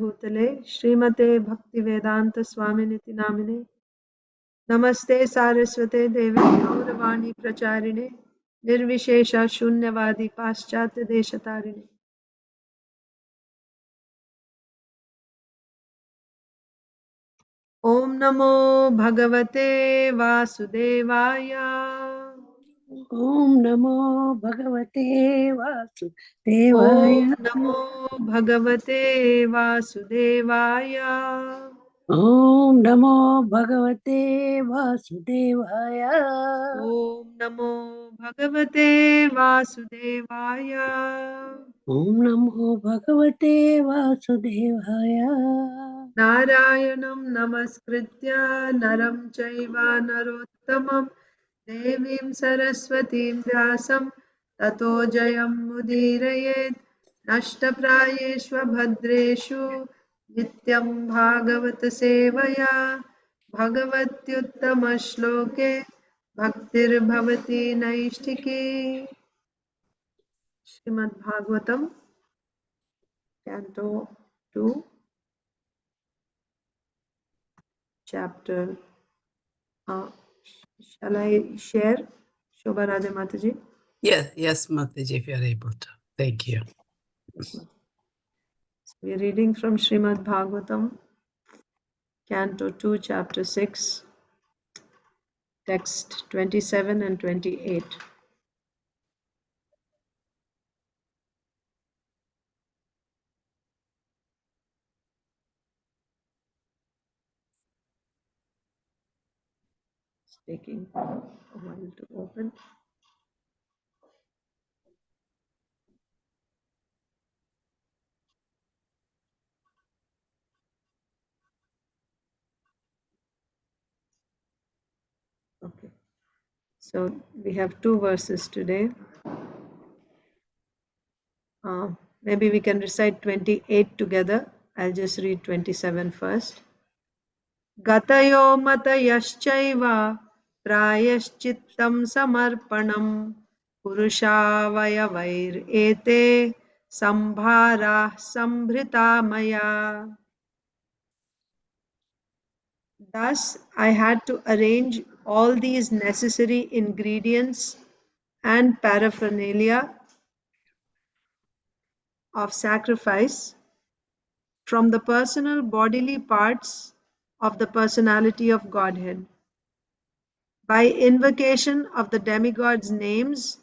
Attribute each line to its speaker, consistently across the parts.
Speaker 1: भूतले श्रीमते भक्तिवेदांत स्वामिनिति नामिने नमस्ते सारस्वते देवे गौरवाणी प्रचारिणे निर्विशेष शून्यवादी पाश्चात्य देशतारिणे ओम नमो भगवते वासुदेवाय
Speaker 2: ओम नमो भगवते वासुदेवाय।
Speaker 1: ओम नमो भगवते वासुदेवाय
Speaker 2: ओम नमो भगवते वासुदेवाय।
Speaker 1: ओम नमो भगवते वासुदेवाय
Speaker 2: ओम नमो भगवते वासुदेवाय।
Speaker 1: नारायणं नमस्कृत्य नरं चैव नरोत्तमं देवीं सरस्वतीं व्यासं ततो जयमुदीरयेत् नष्टप्रायेष्व भद्रेषु नित्यं भागवत सेवया भगवत्युत्तमश्लोके भक्तिर्भवति नैष्ठिकी Shrimad Bhagavatam canto 2 chapter. Shall I share, Shobha Radhe Mataji?
Speaker 3: Yes, Mataji, if you are able to. Thank you.
Speaker 1: We are reading from Srimad Bhagavatam, Canto 2, Chapter 6, text 27 and 28. It's taking a while to open. Okay. So we have two verses today. Maybe we can recite 28 together. I'll just read 27 first. Gatayo matayaschaiva prayashchittam samarpanam purushavayavair ete sambharah sambhrita maya. Thus I had to arrange all these necessary ingredients and paraphernalia of sacrifice from the personal bodily parts of the personality of Godhead. By invocation of the demigod's names,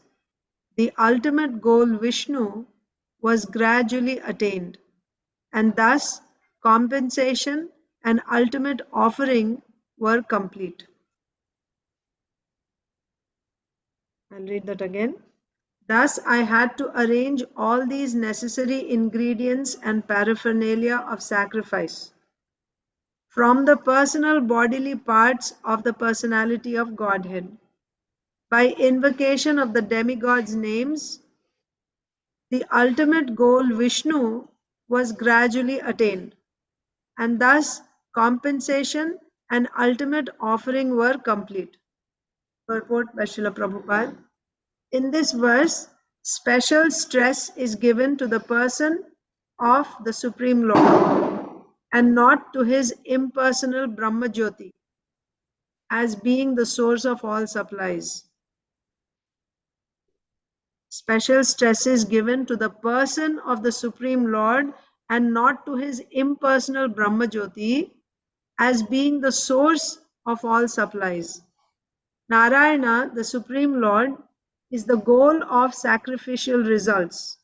Speaker 1: the ultimate goal Vishnu was gradually attained, and thus compensation and ultimate offering were complete. I'll read that again. Thus I had to arrange all these necessary ingredients and paraphernalia of sacrifice from the personal bodily parts of the personality of Godhead. By invocation of the demigod's names, the ultimate goal Vishnu was gradually attained, and thus compensation and ultimate offering were complete. Purport by Srila Prabhupada. In this verse, special stress is given to the person of the Supreme Lord and not to his impersonal Brahma Jyoti as being the source of all supplies. Special stress is given to the person of the Supreme Lord and not to his impersonal Brahma Jyoti as being the source of all supplies. Narayana, the Supreme Lord, is the goal of sacrificial results.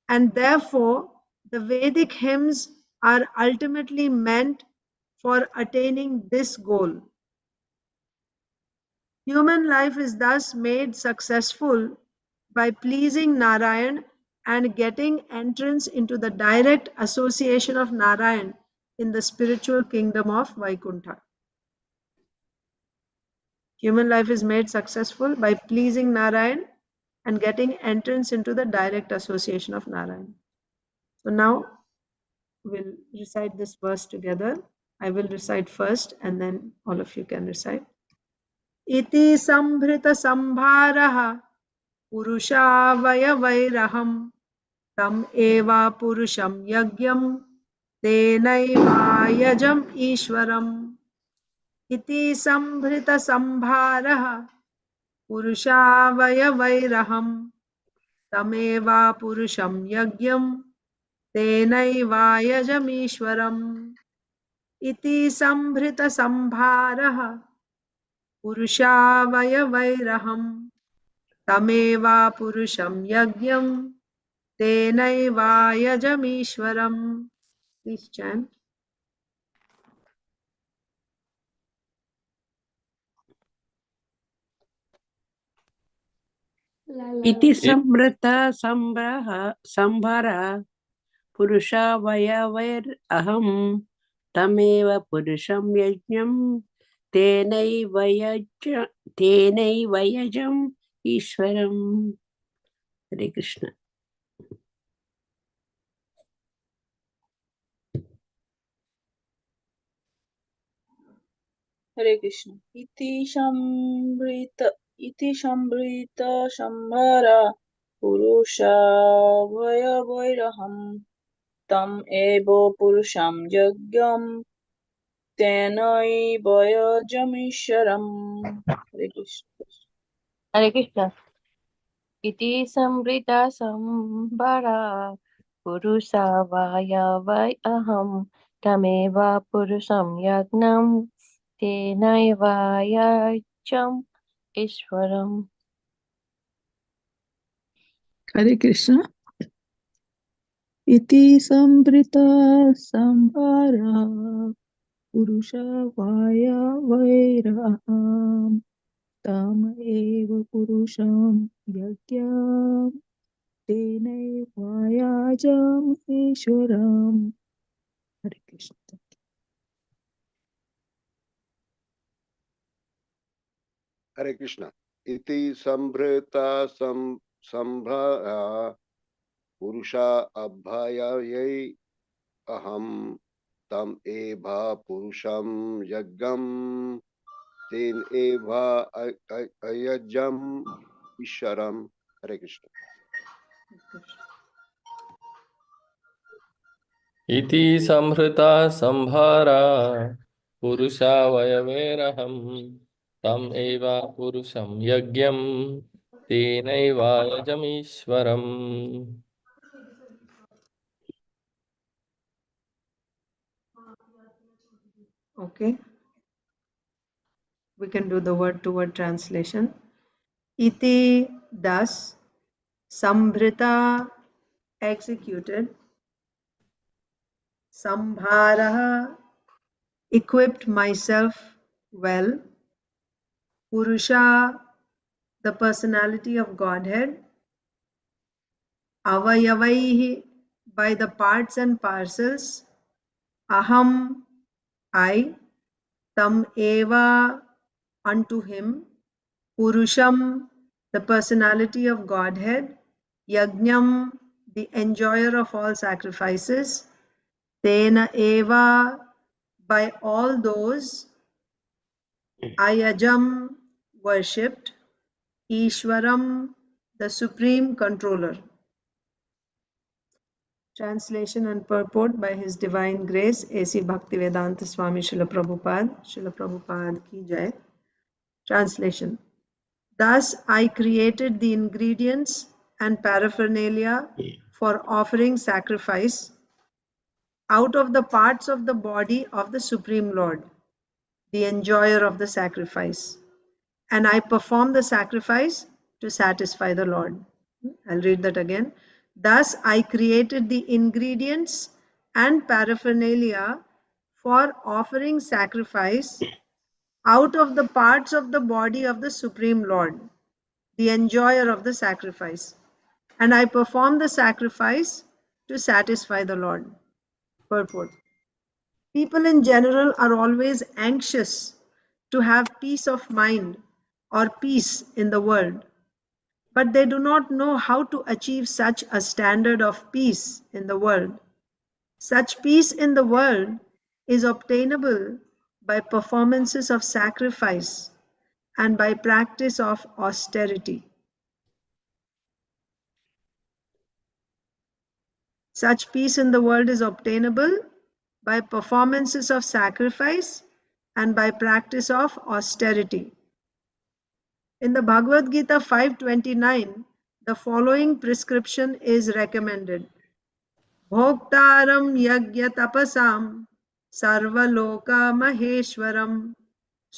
Speaker 1: And therefore, the Vedic hymns are ultimately meant for attaining this goal. Human life is thus made successful by pleasing Narayan and getting entrance into the direct association of Narayan in the spiritual kingdom of Vaikuntha. Human life is made successful by pleasing Narayan and getting entrance into the direct association of Narayan. So now we'll recite this verse together. I will recite first and then all of you can recite. Iti sambhrita sambharaha पुरुषावयवैरहं tam eva purusham yagyam tenaivaayajam ishwaram iti sambrita sambharaha purushavayavairaham tameva purusham yagyam tenaivaayajam ishwaram iti sambrita sambharaha purushavayavairaham tameva purusham yagyam tenaivaayajamishwaram. Please chant.
Speaker 2: Iti sambrata sambhara purusha vayavair aham tameva purusham yajnam tenai vayajam ishwaram. Hare Krishna.
Speaker 4: Hare Krishna. Iti shambrita shambhara purusha vayavairaham tam ebo purusham yagyam tenai vayajamisharam. Hare Krishna.
Speaker 5: Hare Krishna. Iti sambrita sambara purusa vaya vai aham tameva purusam yagnam tenaiva yacham ishwaram.
Speaker 6: Hare Krishna. Iti sambrita sambhara purusha vaya vairaham tam eva purusham yagyam tenai vayajam ishwaram. Hare Krishna.
Speaker 7: Hare Krishna. Iti sambrita sambhara purusha abhayayai aham tam eva purusham yagam ten eva ayajam isharam. Hare Krishna.
Speaker 8: इति संहृता संभारा पुरुषा वयवेरहं तम एवा पुरुषं यज्ञं तेनैवायजमीश्वरम्.
Speaker 1: Okay. We can do the word-to-word translation. Iti, thus, sambhrita, executed, sambharaha, equipped myself well, Purusha, the personality of Godhead, avayavaihi, by the parts and parcels, aham, I, tam eva, unto him, Purusham, the personality of Godhead, Yajnam, the enjoyer of all sacrifices, Tena eva, by all those, Ayajam, worshipped, Ishwaram, the supreme controller. Translation and purport by His Divine Grace, A.C. Bhaktivedanta Swami Srila Prabhupada ki jai. Translation. Thus I created the ingredients and paraphernalia for offering sacrifice out of the parts of the body of the Supreme Lord, the enjoyer of the sacrifice. And I perform the sacrifice to satisfy the Lord. I'll read that again. Thus I created the ingredients and paraphernalia for offering sacrifice out of the parts of the body of the Supreme Lord, the enjoyer of the sacrifice. And I perform the sacrifice to satisfy the Lord. Purport. People in general are always anxious to have peace of mind or peace in the world, but they do not know how to achieve such a standard of peace in the world. Such peace in the world is obtainable by performances of sacrifice and by practice of austerity. Such peace in the world is obtainable by performances of sacrifice and by practice of austerity. In the Bhagavad Gita 5:29, the following prescription is recommended. Bhoktaram yagya tapasam sarvaloka maheshwaram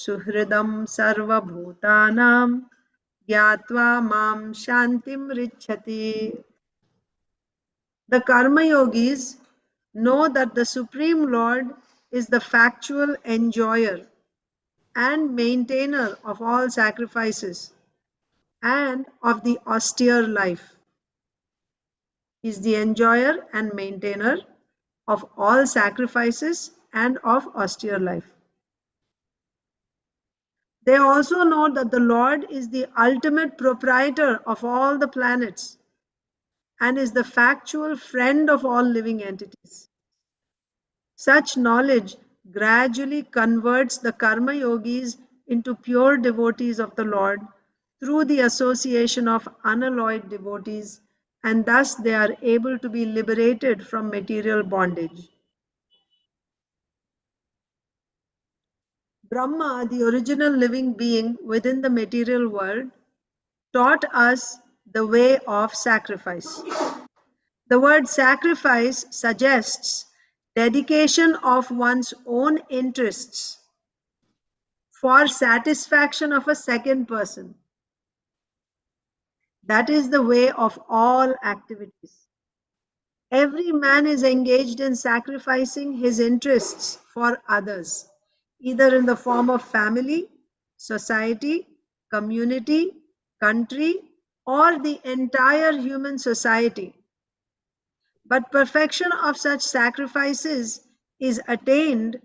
Speaker 1: suhridam sarvabhutanam gyatva mam shantim richati. The karma yogis know that the Supreme Lord is the factual enjoyer and maintainer of all sacrifices and of the austere life. He is the enjoyer and maintainer of all sacrifices and of austere life. They also know that the Lord is the ultimate proprietor of all the planets and is the factual friend of all living entities. Such knowledge gradually converts the karma yogis into pure devotees of the Lord through the association of unalloyed devotees, and thus they are able to be liberated from material bondage. Brahma, the original living being within the material world, taught us the way of sacrifice. The word sacrifice suggests dedication of one's own interests for satisfaction of a second person. That is the way of all activities. Every man is engaged in sacrificing his interests for others, either in the form of family, society, community, country, or the entire human society. But perfection of such sacrifices is attained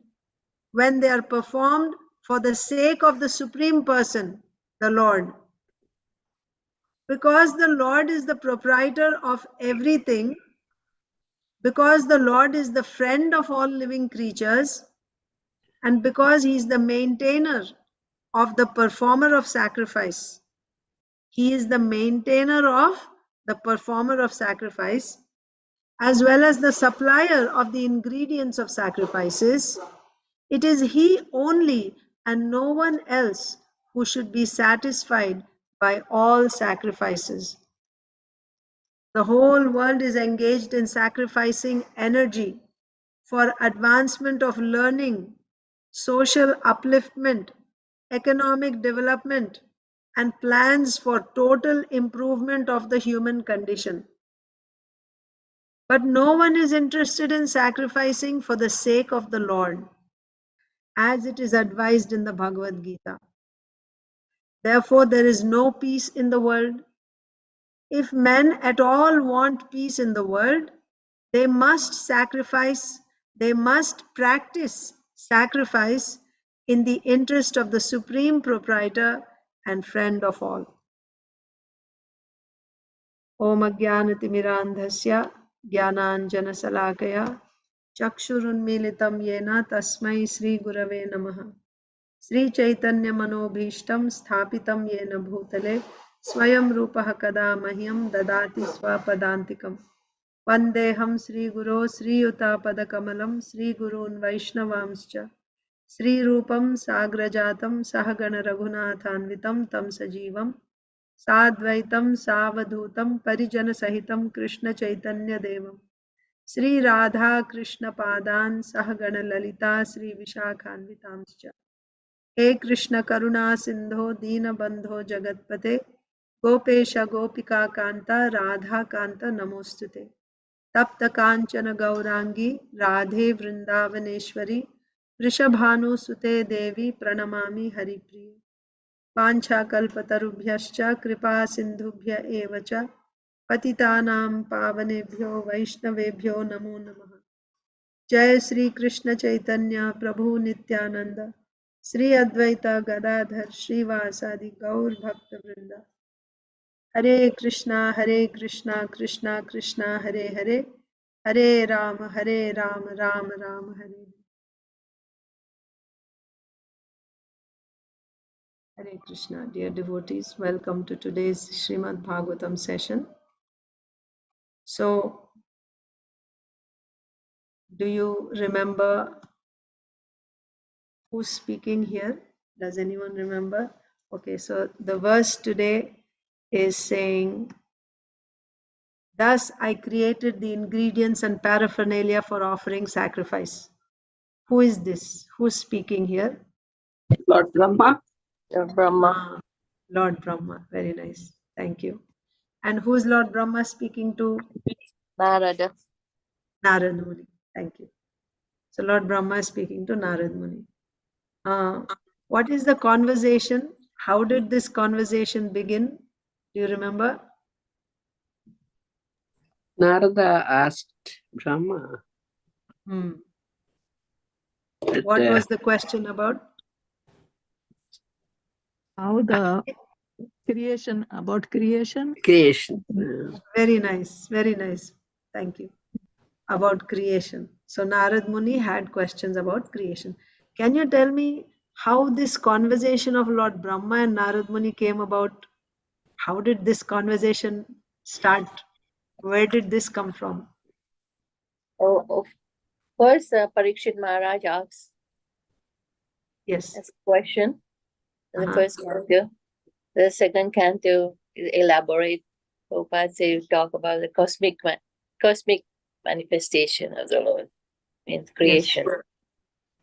Speaker 1: when they are performed for the sake of the Supreme Person, the Lord. Because the Lord is the proprietor of everything, because the Lord is the friend of all living creatures, and because He is the maintainer of the performer of sacrifice. He is the maintainer of the performer of sacrifice, as well as the supplier of the ingredients of sacrifices. It is He only and no one else who should be satisfied by all sacrifices. The whole world is engaged in sacrificing energy for advancement of learning, social upliftment, economic development, and plans for total improvement of the human condition. But no one is interested in sacrificing for the sake of the Lord, as it is advised in the Bhagavad Gita. Therefore, there is no peace in the world. If men at all want peace in the world, they must sacrifice, they must practice sacrifice in the interest of the Supreme Proprietor and friend of all. Om Ajnanatimirandhasya Jnananjanasalakaya Chakshurunmilitam Yena Tasmai Sri Gurave Namaha. Sri Chaitanya Manobhishtam Sthapitam Yena Bhutale Swayam Rupaha Kada Mahyam Dadati Swapadantikam. Vandeham Sri Guru Sri Yuta Sri Gurun Vaishnavamscha Sri Rupam Sagrajatam Sahagana Raghunathanvitam Tam Sajivam Sadvaitam Savadhutam Parijana Sahitam Krishna Chaitanya Devam Sri Radha Krishna Padan Sahagana Lalita Sri Vishakhanvitamscha. He Krishna Karuna Sindho Dina Bandho Jagatpate Gopesha Gopika Kanta Radha Kanta Namostute. तप्त कांचन गौरांगी राधे वृंदावनेश्वरी वृषभानुसुते देवी प्रणमामि हरिप्रिये वाञ्छाकल्पतरुभ्यश्च कृपा सिन्धुभ्य एव च पतितानां पावनेभ्यो वैष्णवेभ्यो नमो नमः। जय श्री कृष्ण चैतन्य प्रभु नित्यानंद श्री अद्वैत गदाधर श्रीवासादि गौर भक्त वृंद। हरे कृष्णा कृष्णा कृष्णा हरे हरे हरे राम राम राम हरे Hare Krishna. Dear devotees, welcome to today's Srimad Bhagavatam session. So Do you remember who's speaking here? Does anyone remember? Okay, so the verse today is saying, thus I created the ingredients and paraphernalia for offering sacrifice. Who is this? Who's speaking here?
Speaker 2: Lord Brahma.
Speaker 5: Brahma.
Speaker 1: Ah, Lord Brahma. Very nice. Thank you. And who is Lord Brahma speaking to?
Speaker 5: Narada.
Speaker 1: Narad Muni. Thank you. So Lord Brahma is speaking to Narad Muni. What is the conversation? How did this conversation begin? Do you remember?
Speaker 2: Narada asked Brahma.
Speaker 1: What was the question about?
Speaker 6: How the creation, about creation.
Speaker 2: Creation.
Speaker 1: Very nice. Very nice. Thank you. About creation. So Narad Muni had questions about creation. Can you tell me how this conversation of Lord Brahma and Narad Muni came about? How did this conversation start? Where did this come from?
Speaker 5: Oh, first, Parikshit Maharaj asks
Speaker 1: Yes.
Speaker 5: a question in the
Speaker 1: Uh-huh.
Speaker 5: first canto. The second canto elaborate. Prabhupada say talk about the cosmic manifestation of the Lord in creation.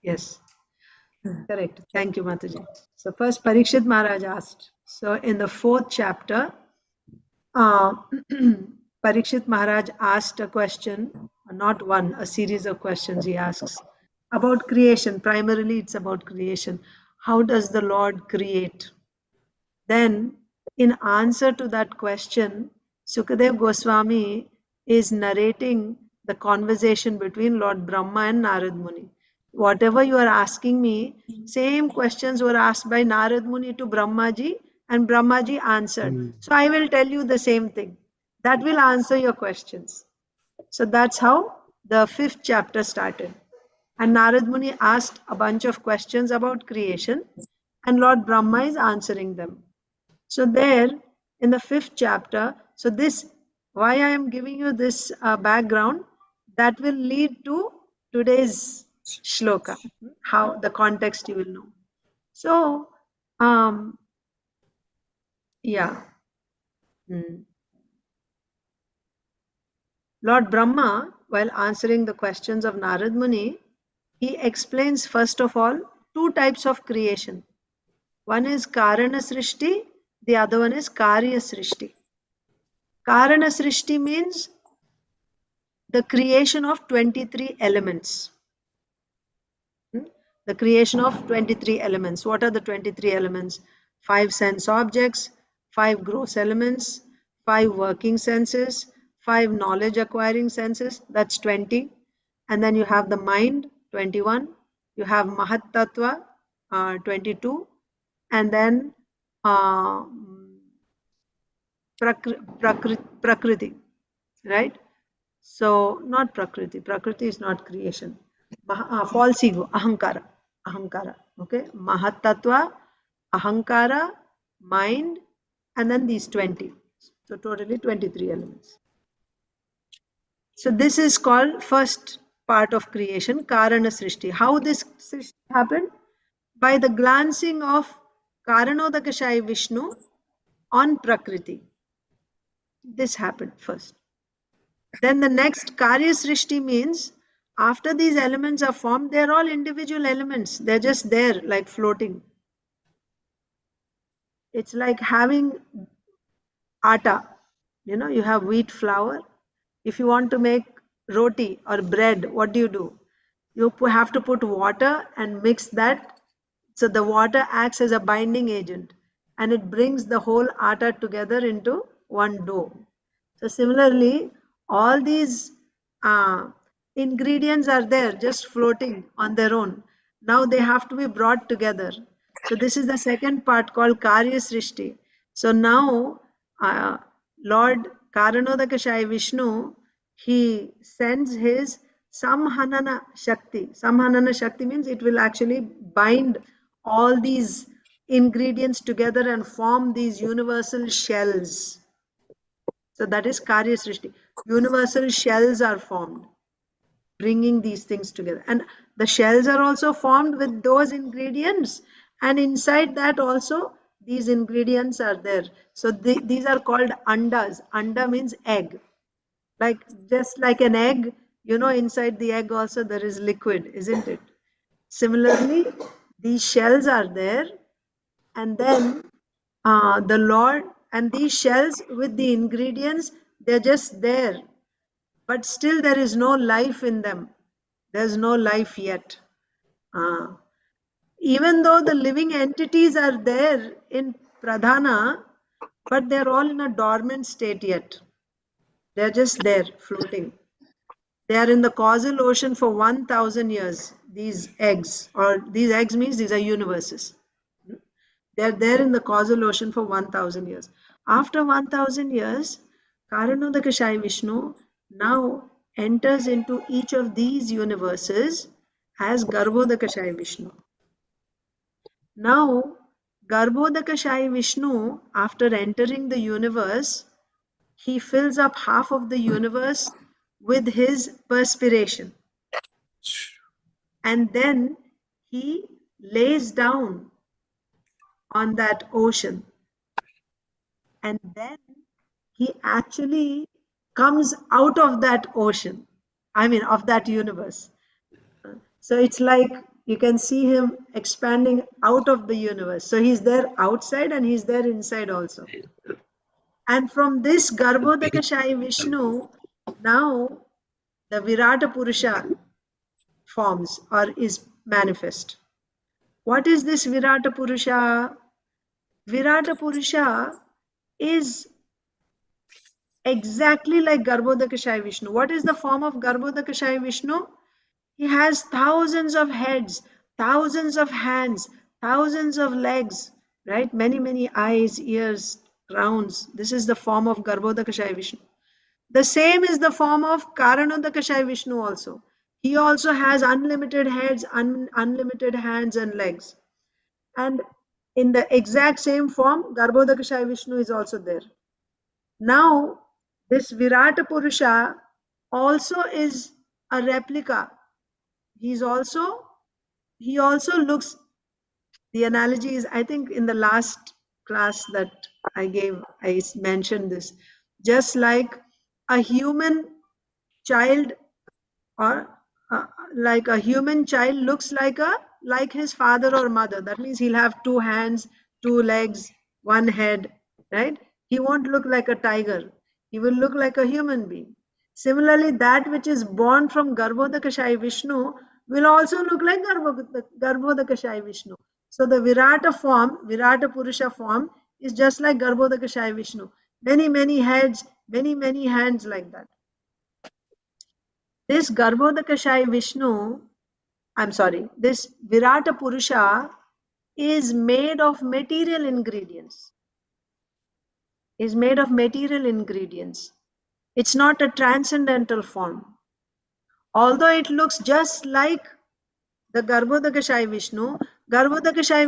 Speaker 1: Yes. Correct. Thank you, Mataji. So first Parikshit Maharaj asked. So in the 4th chapter, Parikshit Maharaj asked a question, not one, a series of questions he asks about creation. Primarily, it's about creation. How does the Lord create? Then, in answer to that question, Sukadev Goswami is narrating the conversation between Lord Brahma and Narad Muni. Whatever you are asking me, same questions were asked by Narad Muni to Brahmaji, and Brahmaji answered. So I will tell you the same thing. That will answer your questions. So that's how the 5th chapter started. And Narad Muni asked a bunch of questions about creation, and Lord Brahma is answering them. So there in the 5th chapter, so this, why I am giving you this background, that will lead to today's shloka, how the context you will know. So, yeah. Lord Brahma, while answering the questions of Narad Muni, he explains first of all 2 types of creation. One is Karana Srishti, the other one is Karya Srishti. Karana Srishti means the creation of 23 elements. The creation of 23 elements. What are the 23 elements? 5 sense objects, 5 gross elements, 5 working senses, 5 knowledge acquiring senses, that's 20. And then you have the mind, 21. You have Mahat Tattva, 22. And then Prakriti, right? So, not Prakriti. Prakriti is not creation. False ego, Ahankara. Ahankara. Okay? Mahatattva, Ahankara, mind, and then these 20. So, totally 23 elements. So, this is called first part of creation, Karana Srishti. How this Srishti happened? By the glancing of Karanodakashayi Vishnu on Prakriti. This happened first. Then the next Karya Srishti means after these elements are formed, they're all individual elements. They're just there, like floating. It's like having atta. You know, you have wheat flour. If you want to make roti or bread, what do? You have to put water and mix that. So the water acts as a binding agent and it brings the whole atta together into one dough. So similarly, all these ingredients are there just floating on their own. Now they have to be brought together. So this is the second part called Karya Srishti. So now Lord Karanodakashayi Vishnu, he sends his Samhanana Shakti. Samhanana Shakti means it will actually bind all these ingredients together and form these universal shells. So that is Karya Srishti. Universal shells are formed. bringing these things together. And the shells are also formed with those ingredients, and inside that also these ingredients are there. So these are called andas. Anda means egg. Like just like an egg, you know, inside the egg also there is liquid, isn't it? Similarly, these shells are there, and then the Lord, and these shells with the ingredients, they're just there, but still there is no life in them. There's no life yet. Even though the living entities are there in Pradhana, but they're all in a dormant state yet. They're just there floating. They are in the causal ocean for 1,000 years, these eggs, or these eggs means these are universes. They're there in the causal ocean for 1,000 years. After 1,000 years, Karanodakashayi Vishnu now enters into each of these universes as Garbhodakashayi Vishnu. Now, Garbhodakashayi Vishnu, after entering the universe, he fills up half of the universe with his perspiration. And then he lays down on that ocean. And then he actually comes out of that ocean, I mean, of that universe. So it's like you can see him expanding out of the universe. So he's there outside and he's there inside also. And from this Garbhodakashayi Vishnu, now the Virata Purusha forms or is manifest. What is this Virata Purusha? Virata Purusha is exactly like Garbhodakashayi Vishnu. What is the form of Garbhodakashayi Vishnu? He has thousands of heads, thousands of hands, thousands of legs, right? Many, many eyes, ears, crowns. This is the form of Garbhodakashayi Vishnu. The same is the form of Karanodakashayi Vishnu also. He also has unlimited heads, unlimited hands and legs. And in the exact same form, Garbhodakashayi Vishnu is also there. Now, this Virata Purusha also is a replica. He also looks, the analogy is, I think in the last class that I gave, I mentioned this, just like a human child, or like a human child looks like his father or mother. That means he'll have two hands, two legs, one head, right? He won't look like a tiger. He will look like a human being. Similarly, that which is born from Garbhodakashayi Vishnu will also look like Garbhodakashayi Vishnu. So the Virata form, Virata Purusha form, is just like Garbhodakashayi Vishnu. Many, many heads, many, many hands like that. This Garbhodakashayi Vishnu, this Virata Purusha is made of material ingredients. It's not a transcendental form. Although it looks just like the Garbhodakashayi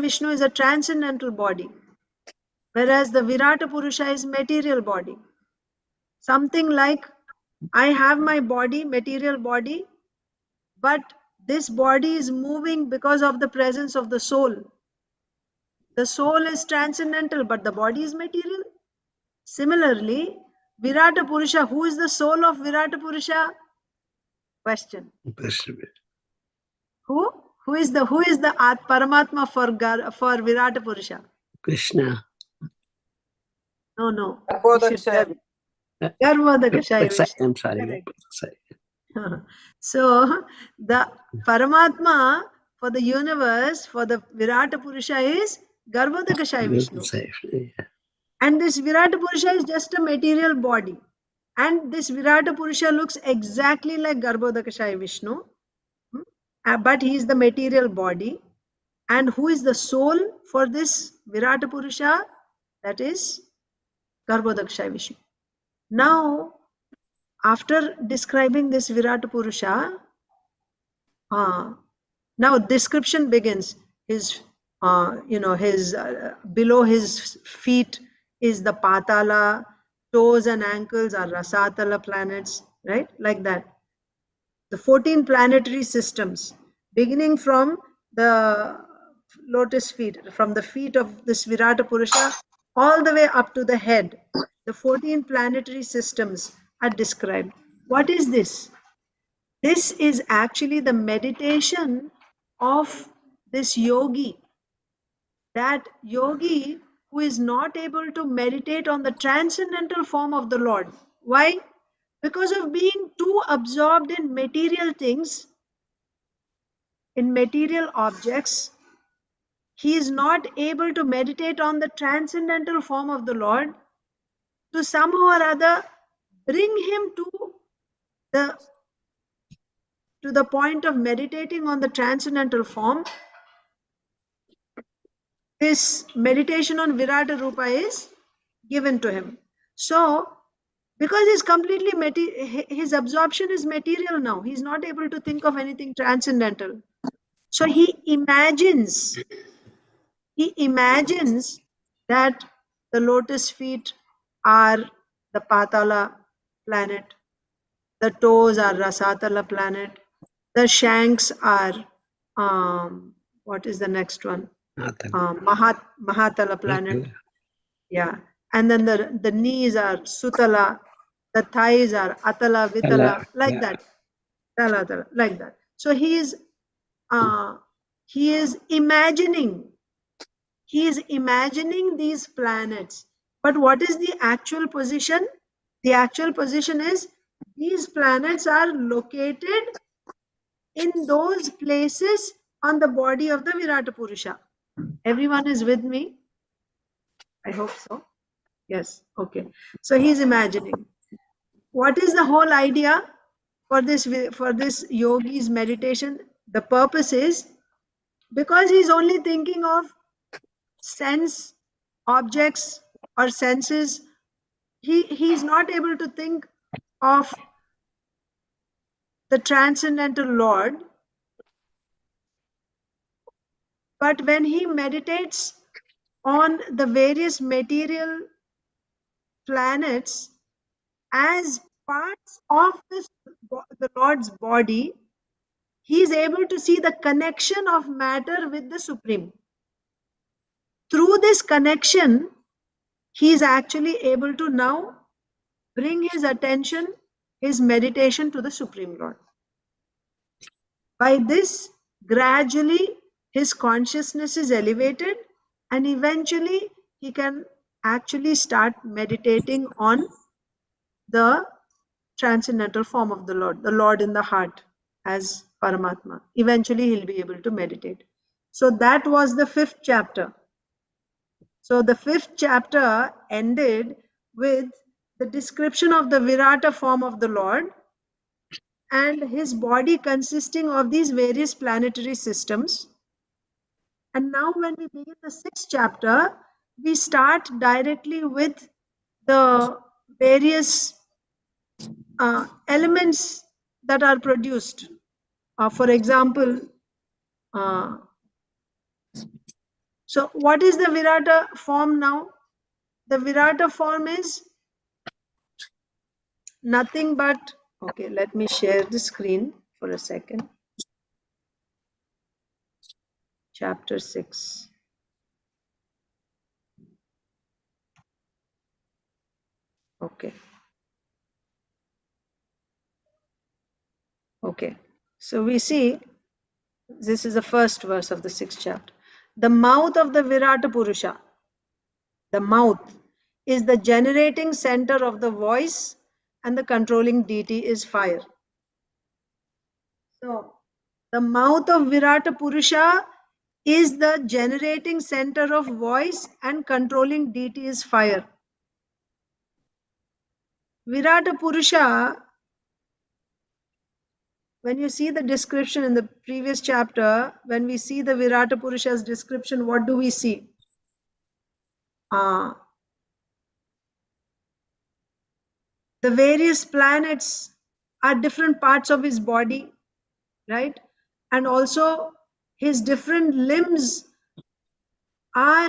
Speaker 1: Vishnu is a transcendental body, whereas the Virata Purusha is material body. Something like, I have my body, material body, but this body is moving because of the presence of the soul. The soul is transcendental, but the body is material. Similarly, Virata Purusha, who is the soul of Virata Purusha? Question. Who? Who is the Paramatma for Virata Purusha?
Speaker 2: Krishna.
Speaker 1: No.
Speaker 3: Garbhodakashayi.
Speaker 1: Garbhodakashayi Vishnu.
Speaker 2: I'm sorry.
Speaker 1: Correct.
Speaker 2: Sorry.
Speaker 1: So the Paramatma for the universe, for the Virata Purusha is Garbhodakashayi Vishnu. And this Virata Purusha is just a material body. And this Virata Purusha looks exactly like Garbhodakashayi Vishnu. But he is the material body. And who is the soul for this Virata Purusha? That is Garbhodakashayi Vishnu. Now, after describing this Virata Purusha, now description begins. His, below his feet is the Patala, toes and ankles are Rasatala planets, right? Like that. the 14 planetary systems, beginning from the lotus feet, from the feet of this Virata Purusha, all the way up to the head. The 14 planetary systems are described. What is this? This is actually the meditation of this yogi. That yogi who is not able to meditate on the transcendental form of the Lord. Why? Because of being too absorbed in material things, in material objects, he is not able to meditate on the transcendental form of the Lord to somehow or other bring him the to the point of meditating on the transcendental form. This meditation on Virata Rupa is given to him. So, because he's completely his absorption is material now, he's not able to think of anything transcendental. So he imagines that the lotus feet are the Patala planet, the toes are Rasatala planet, the shanks are what is the next one? Mahatala planet. Yeah. And then the knees are Sutala, the thighs are Atala, Vitala, like that. Tala, tala, like that. So he is imagining these planets. But what is the actual position? The actual position is these planets are located in those places on the body of the Virata Purusha. Everyone is with me? I hope so. Yes. Okay. So he's imagining. What is the whole idea for this yogi's meditation? The purpose is because he's only thinking of sense objects or senses, he's not able to think of the transcendental Lord. But when he meditates on the various material planets as parts of the Lord's body, he is able to see the connection of matter with the Supreme. Through this connection, he is actually able to now bring his attention, his meditation to the Supreme Lord. By this, gradually his consciousness is elevated and eventually he can actually start meditating on the transcendental form of the Lord in the heart as Paramatma. Eventually he'll be able to meditate. So that was the 5th chapter. So the 5th chapter ended with the description of the Virata form of the Lord and his body consisting of these various planetary systems. And now when we begin the 6th chapter, we start directly with the various elements that are produced. For example, so what is the Virata form now? The Virata form is nothing but, okay, let me share the screen for a second. Chapter 6. Okay. Okay. So we see, this is the first verse of the 6th chapter. The mouth of the Virata Purusha, the mouth is the generating center of the voice and the controlling deity is fire. So the mouth of Virata Purusha is the generating center of voice and controlling deity is fire. Virata Purusha, when you see the description in the previous chapter, when we see the Virata Purusha's description, what do we see? The various planets are different parts of his body, right? And also his different limbs are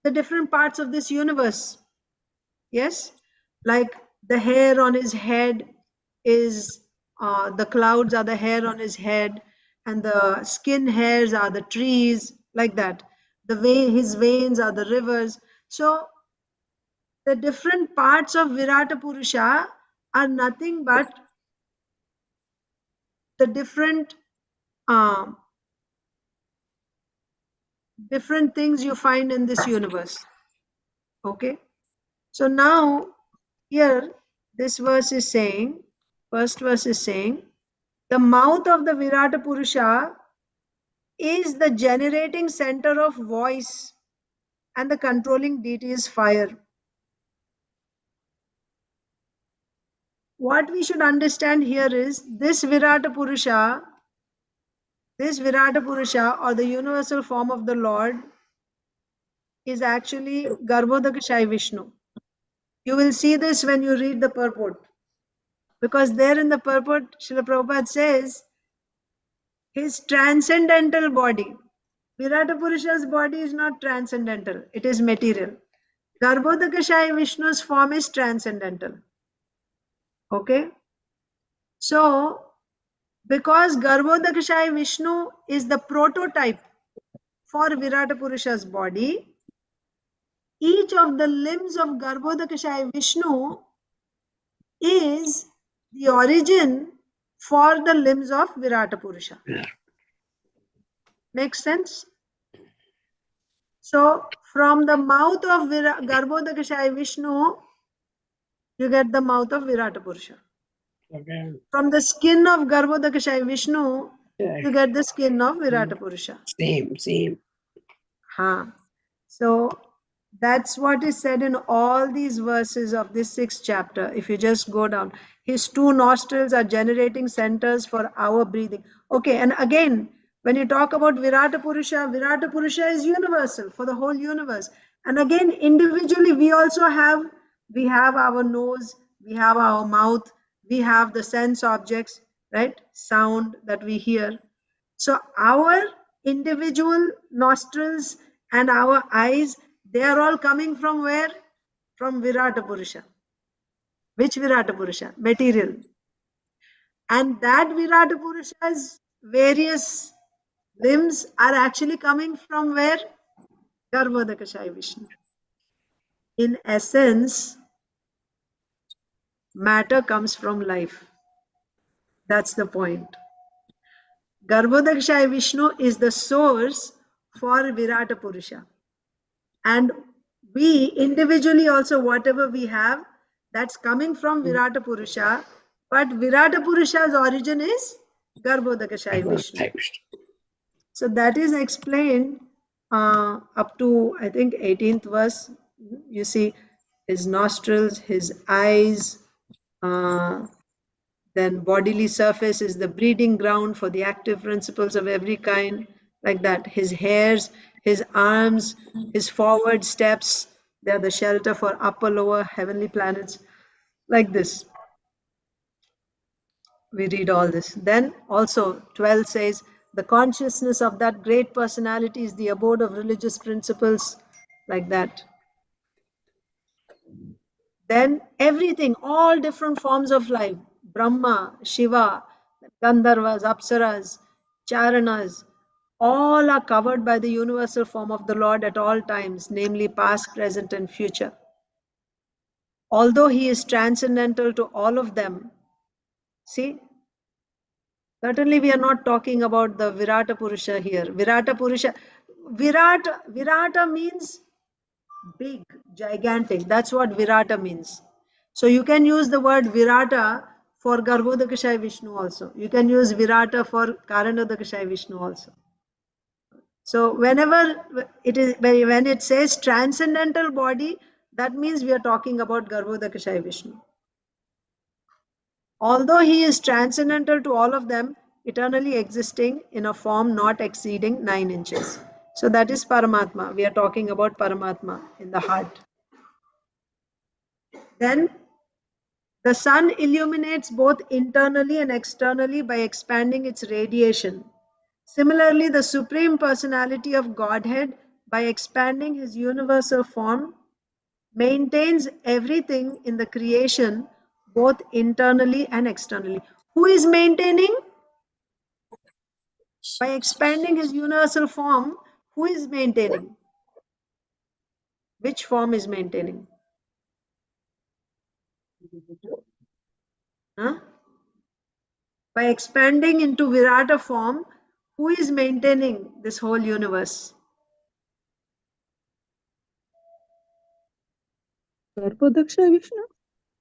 Speaker 1: the different parts of this universe. Yes, like the hair on his head is the clouds are the hair on his head, and the skin hairs are the trees, like that. His veins are the rivers. So the different parts of Virata Purusha are nothing but the different things you find in this universe. Okay, so now here this verse is saying, first verse is saying, the mouth of the Virata Purusha is the generating center of voice, and the controlling deity is fire. What we should understand here is this Virata Purusha or the universal form of the Lord is actually Garbhodakashai Vishnu. You will see this when you read the purport, because there in the purport Srila Prabhupada says his transcendental body. Virata Purusha's body is not transcendental, it is material. Garbhodakashai Vishnu's form is transcendental. Okay, so because Garbhodakashai Vishnu is the prototype for Virata Purusha's body, each of the limbs of Garbhodakashai Vishnu is the origin for the limbs of Virata Purusha. Makes sense? So from the mouth of Garbhodakashai Vishnu, you get the mouth of Virata Purusha.
Speaker 2: Okay.
Speaker 1: From the skin of Garbhodakashai Vishnu,
Speaker 2: Yeah.
Speaker 1: you get the skin of Virata Purusha.
Speaker 2: Same.
Speaker 1: So that's what is said in all these verses of this 6th chapter. If you just go down, his 2 nostrils are generating centers for our breathing. Okay, and again, when you talk about Virata Purusha is universal for the whole universe. And again, individually, we have our nose, we have our mouth, we have the sense objects, right? Sound that we hear. So our individual nostrils and our eyes, they are all coming from where? From Virata Purusha. Which Virata Purusha? Material. And that Virata Purusha's various limbs are actually coming from where? Garbhodakashai Vishnu. In essence, matter comes from life. That's the point. Garbhodakashai Vishnu is the source for Virata Purusha. And we individually also, whatever we have, that's coming from Virata Purusha. But Virata Purusha's origin is Garbhodakashai Vishnu. So that is explained up to, I think, 18th verse. You see his nostrils, his eyes, then bodily surface is the breeding ground for the active principles of every kind, like that. His hairs, his arms, his forward steps, they are the shelter for upper, lower heavenly planets, like this. We read all this. Then also 12 says, the consciousness of that great personality is the abode of religious principles, like that. Then everything, all different forms of life, Brahma, Shiva, Gandharvas, Apsaras, Charanas, all are covered by the universal form of the Lord at all times, namely past, present, and future. Although he is transcendental to all of them, see, certainly we are not talking about the Virata Purusha here. Virata means big, gigantic. That's what Virata means. So you can use the word Virata for Garbhodakashai Vishnu also. You can use Virata for Karanodakashai Vishnu also. So whenever when it says transcendental body, that means we are talking about Garbhodakashai Vishnu. Although he is transcendental to all of them, eternally existing in a form not exceeding 9 inches. So that is Paramatma. We are talking about Paramatma in the heart. Then the sun illuminates both internally and externally by expanding its radiation. Similarly, the Supreme Personality of Godhead, by expanding his universal form, maintains everything in the creation both internally and externally. Who is maintaining? By expanding his universal form, who is maintaining? Which form is maintaining? Huh? By expanding into Virata form, who is maintaining this whole universe?
Speaker 6: Garbhodaksha Vishnu?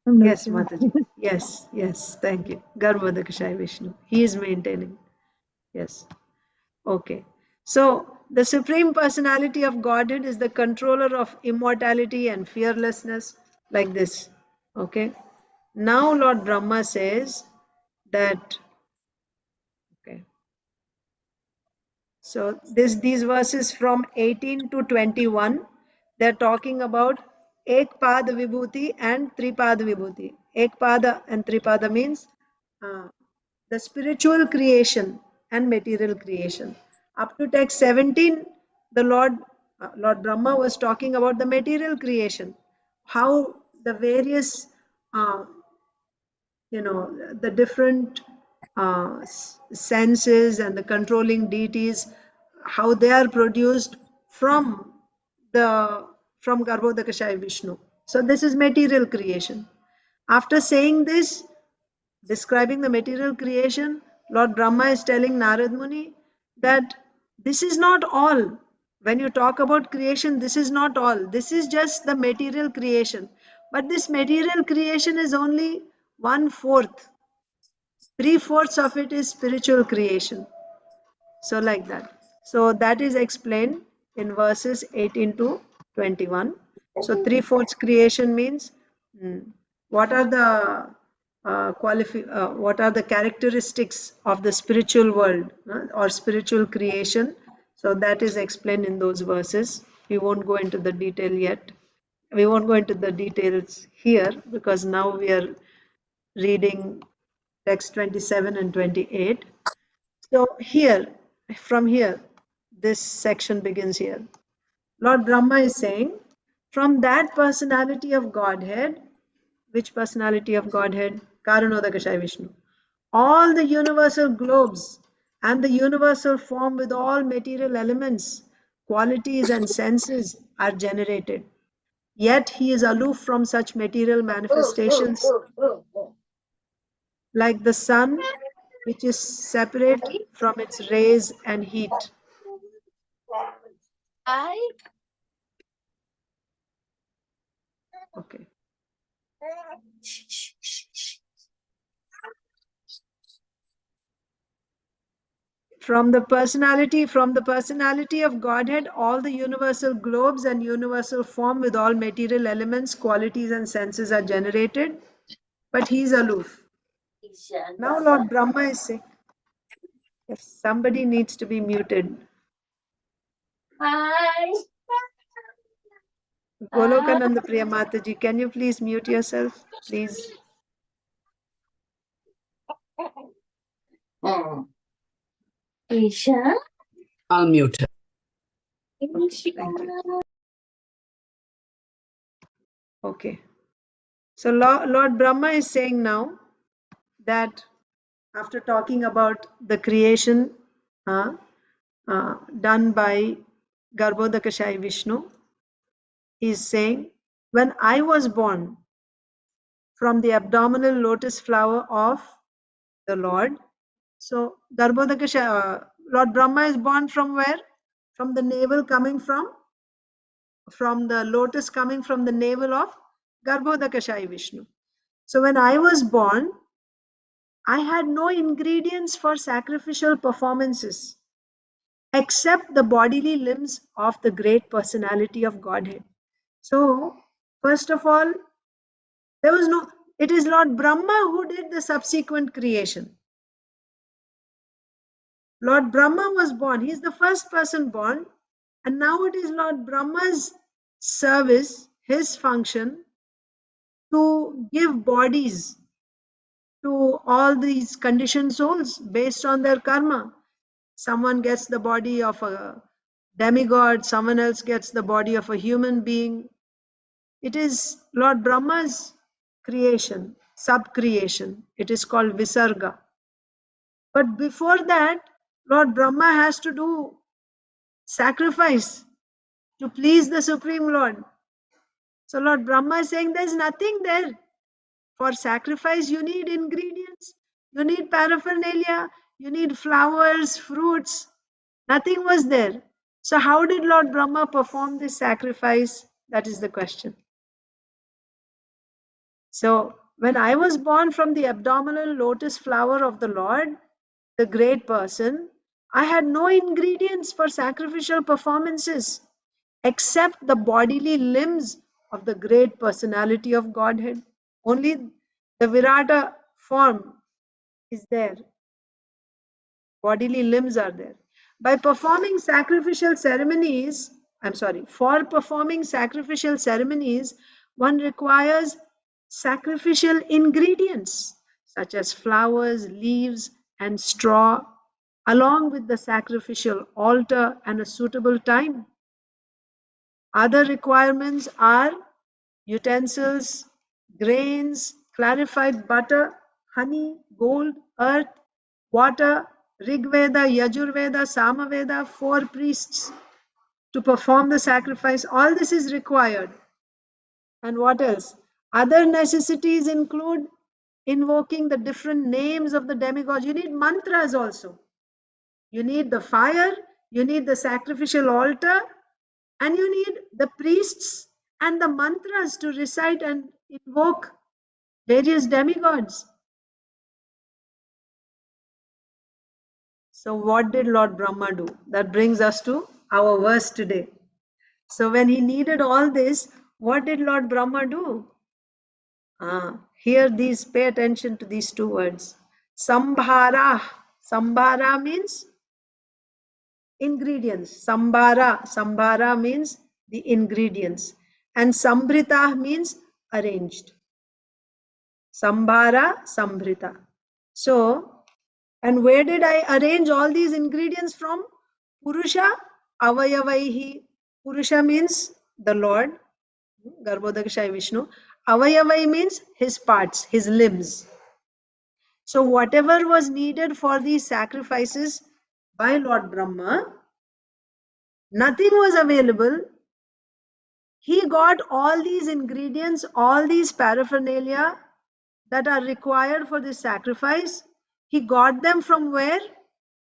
Speaker 6: I'm not
Speaker 1: Yes,
Speaker 6: sure.
Speaker 1: Mataji. Yes, thank you. Garbhodakashaya Vishnu. He is maintaining. Yes. Okay. So, the Supreme Personality of Godhead is the controller of immortality and fearlessness, like this. Okay. Now, Lord Brahma says that, okay. So, these verses from 18 to 21, they're talking about Ekpada Vibhuti and Tripada Vibhuti. Ekpada and Tripada means the spiritual creation and material creation. Up to text 17, the Lord Brahma was talking about the material creation, how the various, uh, the different senses and the controlling deities, how they are produced from Garbhodakashaya Vishnu. So this is material creation. After saying this, describing the material creation, Lord Brahma is telling Narad Muni that this is not all. When you talk about creation, this is not all. This is just the material creation. But this material creation is only 1/4. 3/4 of it is spiritual creation. So, like that. So, that is explained in verses 18 to 21. So, 3/4 creation means what are the what are the characteristics of the spiritual world or spiritual creation. So, that is explained in those verses. We won't go into the detail yet. We won't go into the details here because now we are reading text 27 and 28. So here, from here, this section begins here. Lord Brahma is saying, from that personality of Godhead, which personality of Godhead? Karanodakashaya Vishnu. All the universal globes and the universal form with all material elements, qualities and senses are generated. Yet he is aloof from such material manifestations like the sun, which is separate from its rays and heat. Okay. From the personality of Godhead, all the universal globes and universal form with all material elements, qualities, and senses are generated, but he is aloof. Now, Lord Brahma is saying, yes, somebody needs to be muted. Golokananda Priya Mataji, can you please mute yourself, please?
Speaker 5: Isha?
Speaker 3: I'll mute her.
Speaker 1: Thank you. Okay. So Lord Brahma is saying now that after talking about the creation done by Garbhodakashaya Vishnu, he is saying, when I was born from the abdominal lotus flower of the Lord, so Garbhodakashaya, Lord Brahma is born from where? From the navel coming from the lotus coming from the navel of Garbhodakashaya Vishnu. So when I was born, I had no ingredients for sacrificial performances except the bodily limbs of the great personality of Godhead. So, first of all, it is Lord Brahma who did the subsequent creation. Lord Brahma was born, he is the first person born, and now it is Lord Brahma's service, his function, to give bodies to all these conditioned souls based on their karma. Someone gets the body of a demigod, someone else gets the body of a human being. It is Lord Brahma's creation, sub-creation. It is called Visarga. But before that, Lord Brahma has to do sacrifice to please the Supreme Lord. So Lord Brahma is saying there's nothing there. For sacrifice, you need ingredients, you need paraphernalia, you need flowers, fruits. Nothing was there. So how did Lord Brahma perform this sacrifice? That is the question. So when I was born from the abdominal lotus flower of the Lord, the great person, I had no ingredients for sacrificial performances except the bodily limbs of the great personality of Godhead. Only the Virata form is there. Bodily limbs are there. By performing sacrificial ceremonies, for performing sacrificial ceremonies, one requires sacrificial ingredients such as flowers, leaves, and straw, along with the sacrificial altar and a suitable time. Other requirements are utensils, grains, clarified butter, honey, gold, earth, water, Rigveda, Yajurveda, Samaveda, 4 priests to perform the sacrifice. All this is required. And what else? Other necessities include invoking the different names of the demigods. You need mantras also. You need the fire, you need the sacrificial altar, and you need the priests and the mantras to recite and invoke various demigods. So what did Lord Brahma do? That brings us to our verse today. So when he needed all this, what did Lord Brahma do? Pay attention to these 2 words. Sambhara. Sambhara means ingredients. Sambhara means the ingredients. And Sambrita means arranged. Sambhara, Sambrita. So, and where did I arrange all these ingredients from? Purusha, Avayavaihi. Purusha means the Lord, Garbhodakshai Vishnu. Avayavai means his parts, his limbs. So whatever was needed for these sacrifices by Lord Brahma, nothing was available. He got all these ingredients, all these paraphernalia that are required for this sacrifice. He got them from where?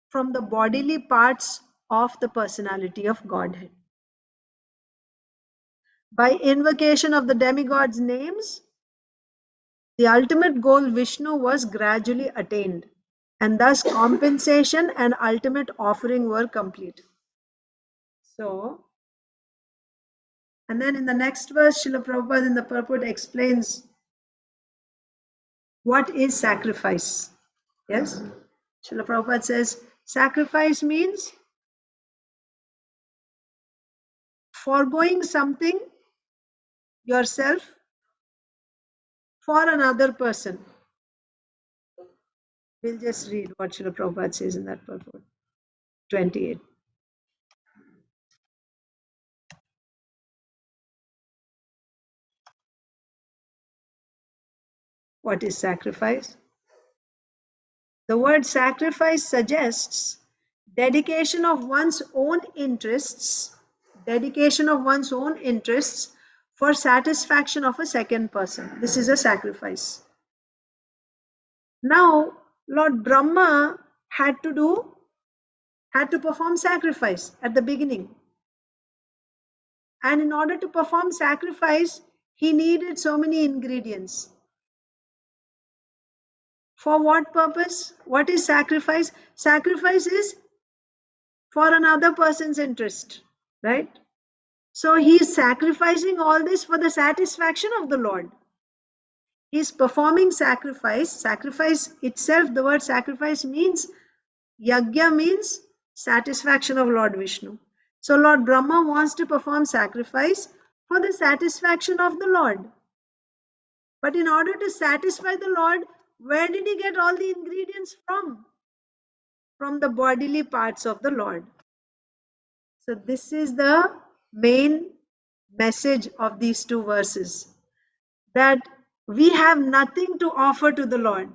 Speaker 1: From the bodily parts of the personality of Godhead. By invocation of the demigods' names, the ultimate goal Vishnu was gradually attained, and thus compensation and ultimate offering were complete. So, and then in the next verse, Srila Prabhupada in the purport explains what is sacrifice. Yes? Srila Prabhupada says, sacrifice means foregoing something yourself for another person. We'll just read what Srila Prabhupada says in that purport. 28. What is sacrifice? The word sacrifice suggests dedication of one's own interests for satisfaction of a second person. This is a sacrifice. Now, Lord Brahma had to perform sacrifice at the beginning. And in order to perform sacrifice, he needed so many ingredients. For what purpose? What is sacrifice? Sacrifice is for another person's interest, right? So he is sacrificing all this for the satisfaction of the Lord. He is performing sacrifice. Sacrifice itself, the word sacrifice means, yajna means satisfaction of Lord Vishnu. So Lord Brahma wants to perform sacrifice for the satisfaction of the Lord. But in order to satisfy the Lord, where did he get all the ingredients from? From the bodily parts of the Lord. So this is the main message of these 2 verses, that we have nothing to offer to the Lord.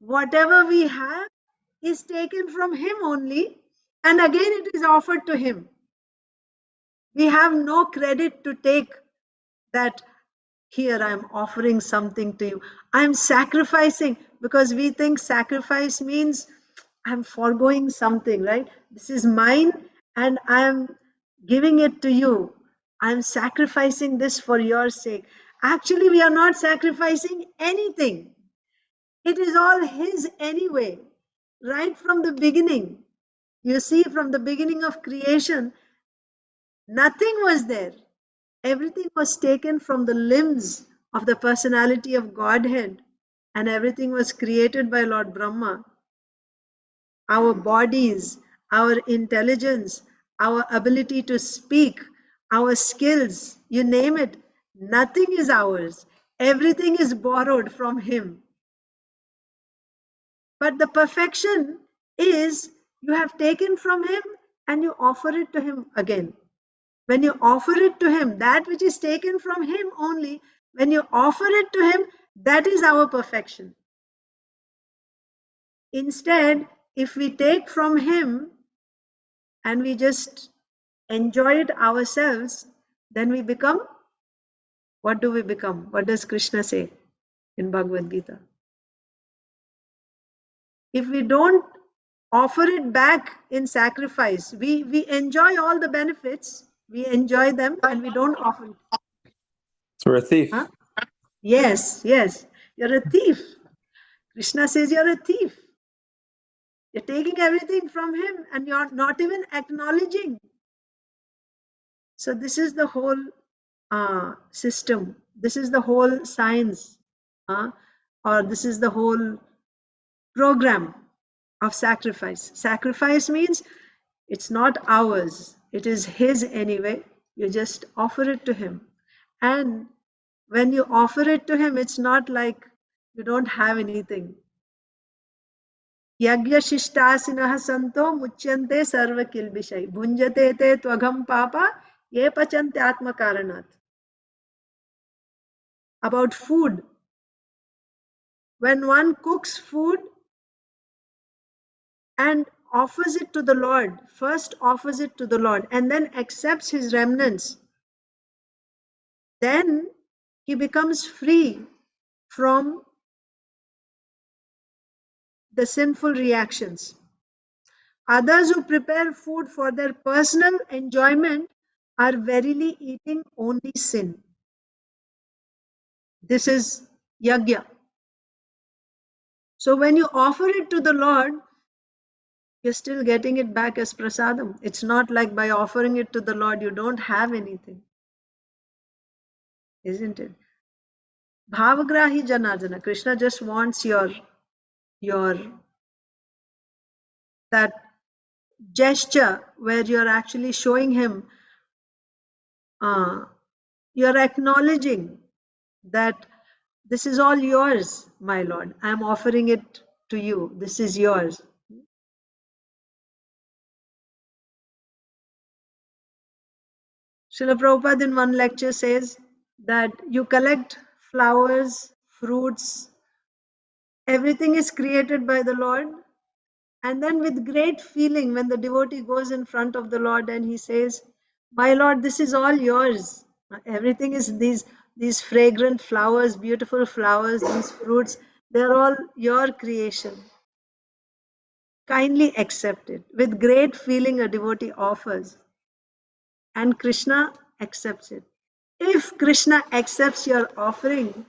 Speaker 1: Whatever we have is taken from him only, and again it is offered to him. We have no credit to take that here I am offering something to you. I am sacrificing, because we think sacrifice means I'm foregoing something, right? This is mine and I am giving it to you. I'm sacrificing this for your sake. Actually, we are not sacrificing anything. It is all his anyway, right from the beginning. You see, from the beginning of creation, nothing was there. Everything was taken from the limbs of the personality of Godhead, and everything was created by Lord Brahma. Our bodies, our intelligence, our ability to speak, our skills, you name it, nothing is ours. Everything is borrowed from him. But the perfection is you have taken from him and you offer it to him again. When you offer it to him, that which is taken from him only, when you offer it to him, that is our perfection. Instead, if we take from him and we just enjoy it ourselves, then we become, what do we become? What does Krishna say in Bhagavad Gita? If we don't offer it back in sacrifice, we enjoy all the benefits, we enjoy them, and we don't offer it.
Speaker 8: So we're a thief.
Speaker 1: Huh? Yes, yes, you're a thief. Krishna says you're a thief. You're taking everything from him and you're not even acknowledging. So this is the whole system. This is the whole science, or this is the whole program of sacrifice. Sacrifice means it's not ours. It is his anyway. You just offer it to him. And when you offer it to him, it's not like you don't have anything. Yagya shishtasinaha santo muchyante sarva kilbishai bhunjate te tvagam papa ye pachante atma karanat. About food. When one cooks food and offers it to the Lord, first offers it to the Lord and then accepts his remnants, then he becomes free from the sinful reactions. Others who prepare food for their personal enjoyment are verily eating only sin. This is yagya. So when you offer it to the Lord, you're still getting it back as prasadam. It's not like by offering it to the Lord, you don't have anything. Isn't it? Bhavagrahi janardana. Krishna just wants your that gesture where you're actually showing him, you're acknowledging that this is all yours, my Lord. I'm offering it to you. This is yours. Srila Prabhupada in one lecture says that you collect flowers, fruits, everything is created by the Lord. And then with great feeling, when the devotee goes in front of the Lord and he says, my Lord, this is all yours. Everything is these fragrant flowers, beautiful flowers, these fruits, they're all your creation. Kindly accept it. With great feeling, a devotee offers. And Krishna accepts it. If Krishna accepts your offering,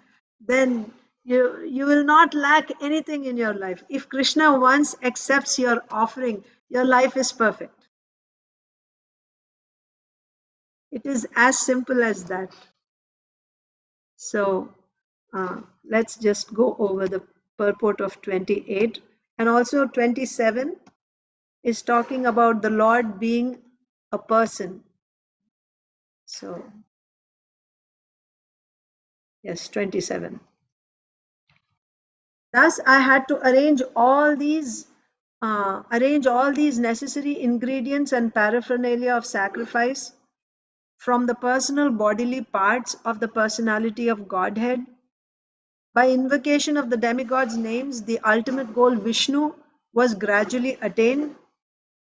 Speaker 1: then you will not lack anything in your life. If Krishna once accepts your offering, your life is perfect. It is as simple as that. So let's just go over the purport of 28. And also 27 is talking about the Lord being a person. So, yes, 27. Thus, I had to arrange all these necessary ingredients and paraphernalia of sacrifice from the personal bodily parts of the personality of Godhead. By invocation of the demigod's names, the ultimate goal Vishnu was gradually attained,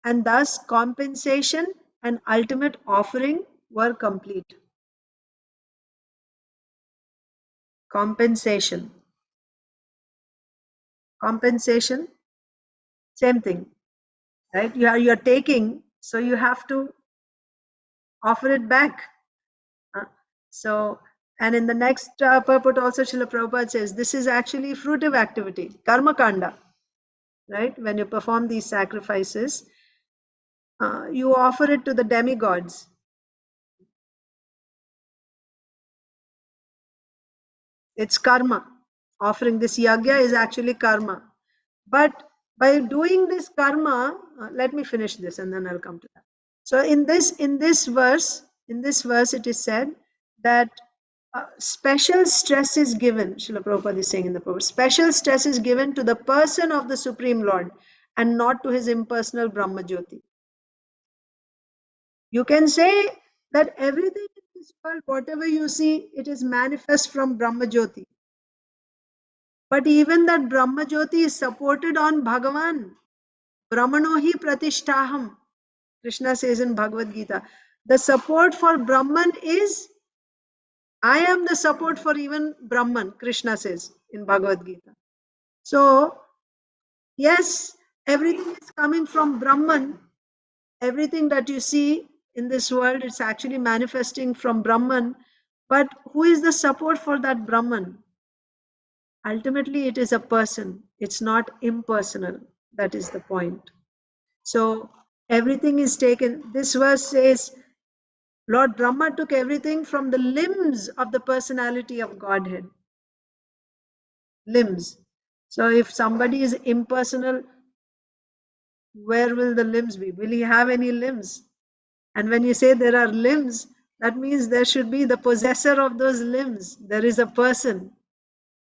Speaker 1: and thus compensation and ultimate offering were complete. Compensation, same thing, right? You're taking, so you have to offer it back. So, and in the next purport also, Srila Prabhupada says, this is actually fruitive activity, karma kanda, right? When you perform these sacrifices, you offer it to the demigods. It's karma. Offering this yagya is actually karma. But by doing this karma, let me finish this and then I'll come to that. So in this verse, it is said that special stress is given. Srila Prabhupada is saying in the Prabhupada, special stress is given to the person of the Supreme Lord and not to his impersonal Brahma Jyoti. You can say that everything in this world, whatever you see, it is manifest from Brahma Jyoti. But even that Brahma Jyoti is supported on Bhagavan. Brahmanohi pratishtaham, Krishna says in Bhagavad Gita. The support for Brahman is, I am the support for even Brahman, Krishna says in Bhagavad Gita. So, yes, everything is coming from Brahman. Everything that you see in this world, it's actually manifesting from Brahman. But who is the support for that Brahman? Ultimately, it is a person. It's not impersonal. That is the point. So everything is taken. This verse says, Lord Brahma took everything from the limbs of the personality of Godhead. Limbs. So if somebody is impersonal, where will the limbs be? Will he have any limbs? And when you say there are limbs, that means there should be the possessor of those limbs. There is a person.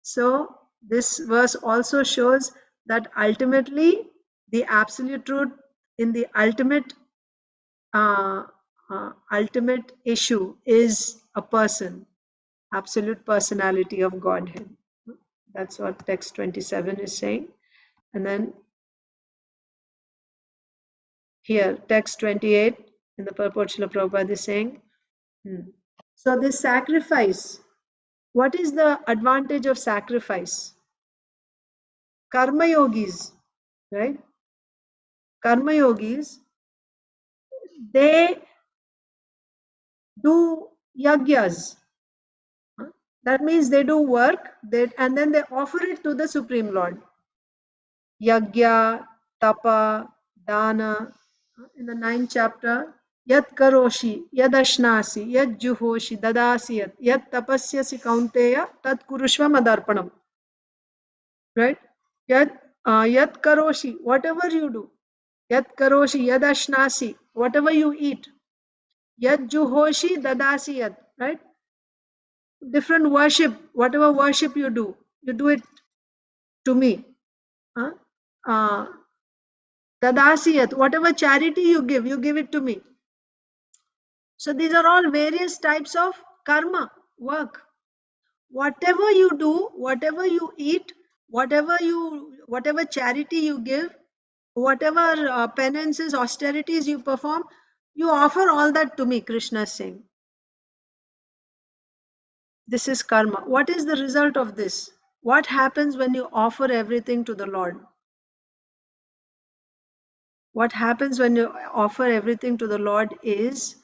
Speaker 1: So this verse also shows that ultimately the absolute truth in the ultimate issue is a person, absolute personality of Godhead. That's what text 27 is saying. And then here, text 28 in the purport Srila Prabhupada is saying, so this sacrifice, what is the advantage of sacrifice? Karma yogis, right? Karma yogis, they do yagyas. That means they do work, and then they offer it to the Supreme Lord. Yagya, tapa, dana. In the 9th chapter, yat karoshi, yad ashnasi, yad juhoshi, dadasiyat, yat tapasyasi kaunteya, tat kurushva madarpanam. Right? Yat karoshi, whatever you do. Yat karoshi, yad ashnasi, whatever you eat. Yad juhoshi, dadasiyat. Right? Different worship, whatever worship you do it to me. Tadasiyat, whatever charity you give it to me. So these are all various types of karma, work. Whatever you do, whatever you eat, whatever charity you give, whatever penances, austerities you perform, you offer all that to me, Krishna is saying. This is karma. What is the result of this? What happens when you offer everything to the Lord? What happens when you offer everything to the Lord is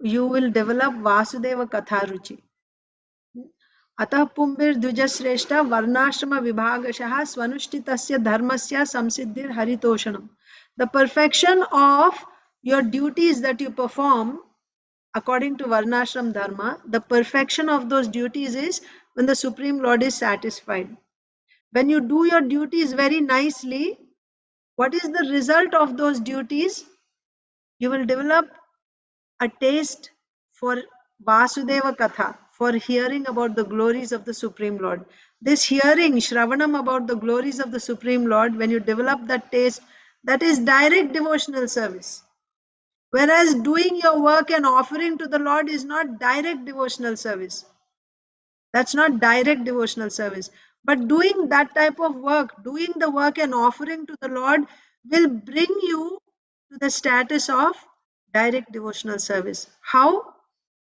Speaker 1: you will develop Vasudeva Katharuchi. Atah pumbir dvijasreshta varnashrama vibhagashah swanushtitasya dharmasya samsiddhir haritoshanam. The perfection of your duties that you perform according to varnashram dharma, the perfection of those duties is when the Supreme Lord is satisfied. When you do your duties very nicely, what is the result of those duties? You will develop a taste for Vasudeva Katha, for hearing about the glories of the Supreme Lord. This hearing, Shravanam, about the glories of the Supreme Lord, when you develop that taste, that is direct devotional service. Whereas doing your work and offering to the Lord is not direct devotional service. That's not direct devotional service. But doing that type of work, doing the work and offering to the Lord will bring you to the status of direct devotional service. How?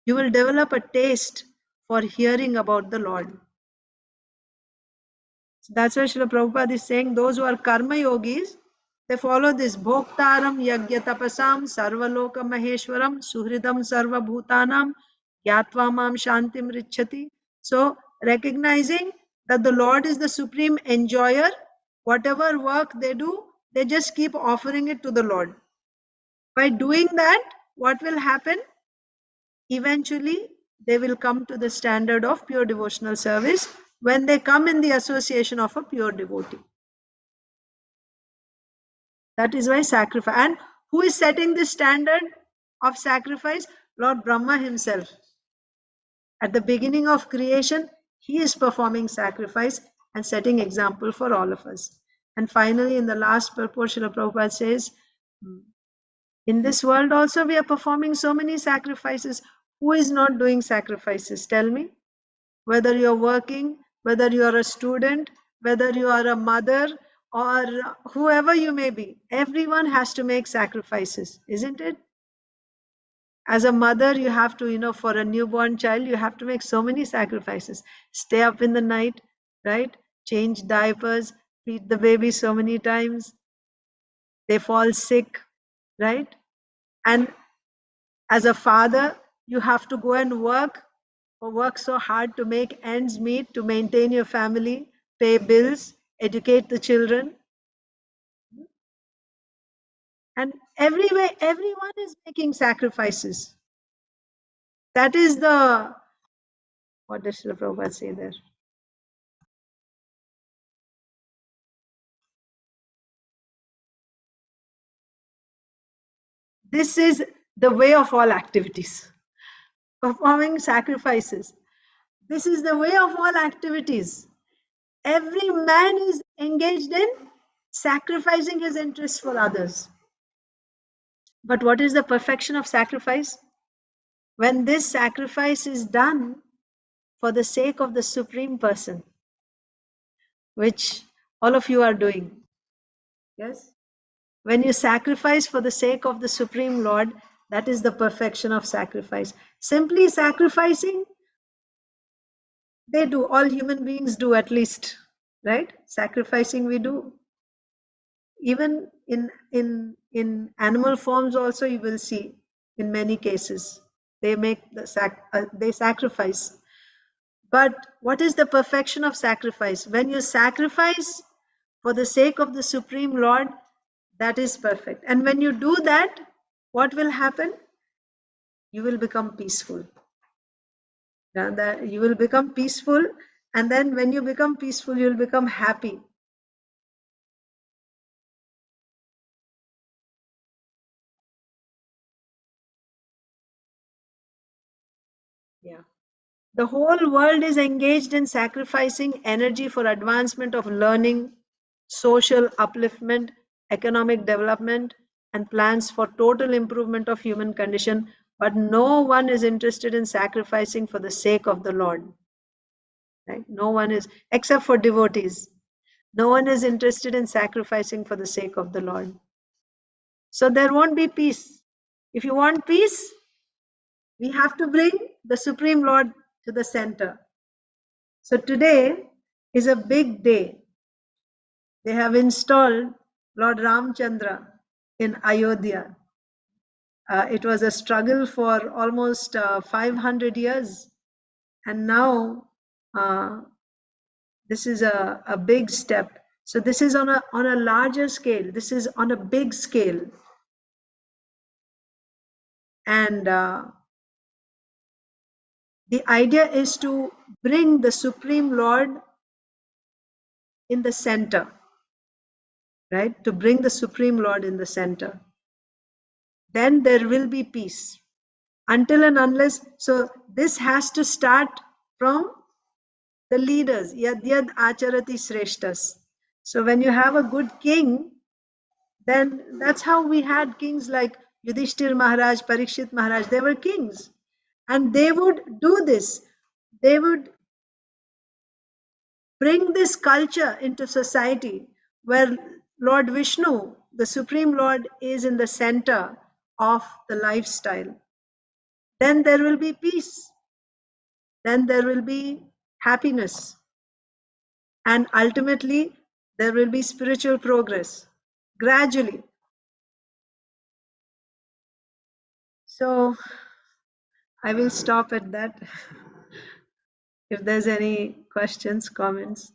Speaker 1: You will develop a taste for hearing about the Lord. So that's why Srila Prabhupada is saying those who are karma yogis, they follow this bhoktaram yagya tapasam sarvaloka maheshwaram suhridam sarva bhutanam yatva mam shantim richati. So recognizing that the Lord is the supreme enjoyer, whatever work they do, they just keep offering it to the Lord. By doing that, what will happen? Eventually, they will come to the standard of pure devotional service when they come in the association of a pure devotee. That is why sacrifice. And who is setting the standard of sacrifice? Lord Brahma himself. At the beginning of creation, he is performing sacrifice and setting example for all of us. And finally, in the last purport, Srila Prabhupada says, in this world also we are performing so many sacrifices. Who is not doing sacrifices? Tell me. Whether you're working, whether you're a student, whether you are a mother, or whoever you may be, everyone has to make sacrifices, isn't it? As a mother, you have to, for a newborn child, you have to make so many sacrifices. Stay up in the night, right? Change diapers, feed the baby so many times. They fall sick, right? And as a father, you have to go and work so hard to make ends meet, to maintain your family, pay bills, educate the children. And everywhere, everyone is making sacrifices. That is what does Srila Prabhupada say there? This is the way of all activities. Performing sacrifices. This is the way of all activities. Every man is engaged in sacrificing his interests for others. But what is the perfection of sacrifice? When this sacrifice is done for the sake of the Supreme Person, which all of you are doing. Yes? When you sacrifice for the sake of the Supreme Lord, that is the perfection of sacrifice. Simply sacrificing, they do. All human beings do at least, right? Sacrificing we do. Even in animal forms also you will see in many cases they make they sacrifice. But what is the perfection of sacrifice? When you sacrifice for the sake of the Supreme Lord, that is perfect. And when you do that, what will happen? You will become peaceful. That you will become peaceful, and then when you become peaceful, you will become happy. Yeah. The whole world is engaged in sacrificing energy for advancement of learning, social upliftment, economic development, and plans for total improvement of human condition, but no one is interested in sacrificing for the sake of the Lord. Right? No one is, except for devotees. No one is interested in sacrificing for the sake of the Lord. So there won't be peace. If you want peace, we have to bring the Supreme Lord to the center. So today is a big day. They have installed Lord Ramchandra in Ayodhya. It was a struggle for almost 500 years. And now this is a big step. So this is on a larger scale. This is on a big scale. And the idea is to bring the Supreme Lord in the center, right? To bring the Supreme Lord in the center. Then there will be peace. Until and unless, so this has to start from the leaders. Yad yad acharati sreshtas. So when you have a good king, then that's how we had kings like Yudhishthir Maharaj, Parikshit Maharaj. They were kings. And they would do this. They would bring this culture into society where Lord Vishnu, the Supreme Lord, is in the center of the lifestyle. Then there will be peace. Then there will be happiness. And ultimately, there will be spiritual progress gradually. So I will stop at that. If there's any questions, comments.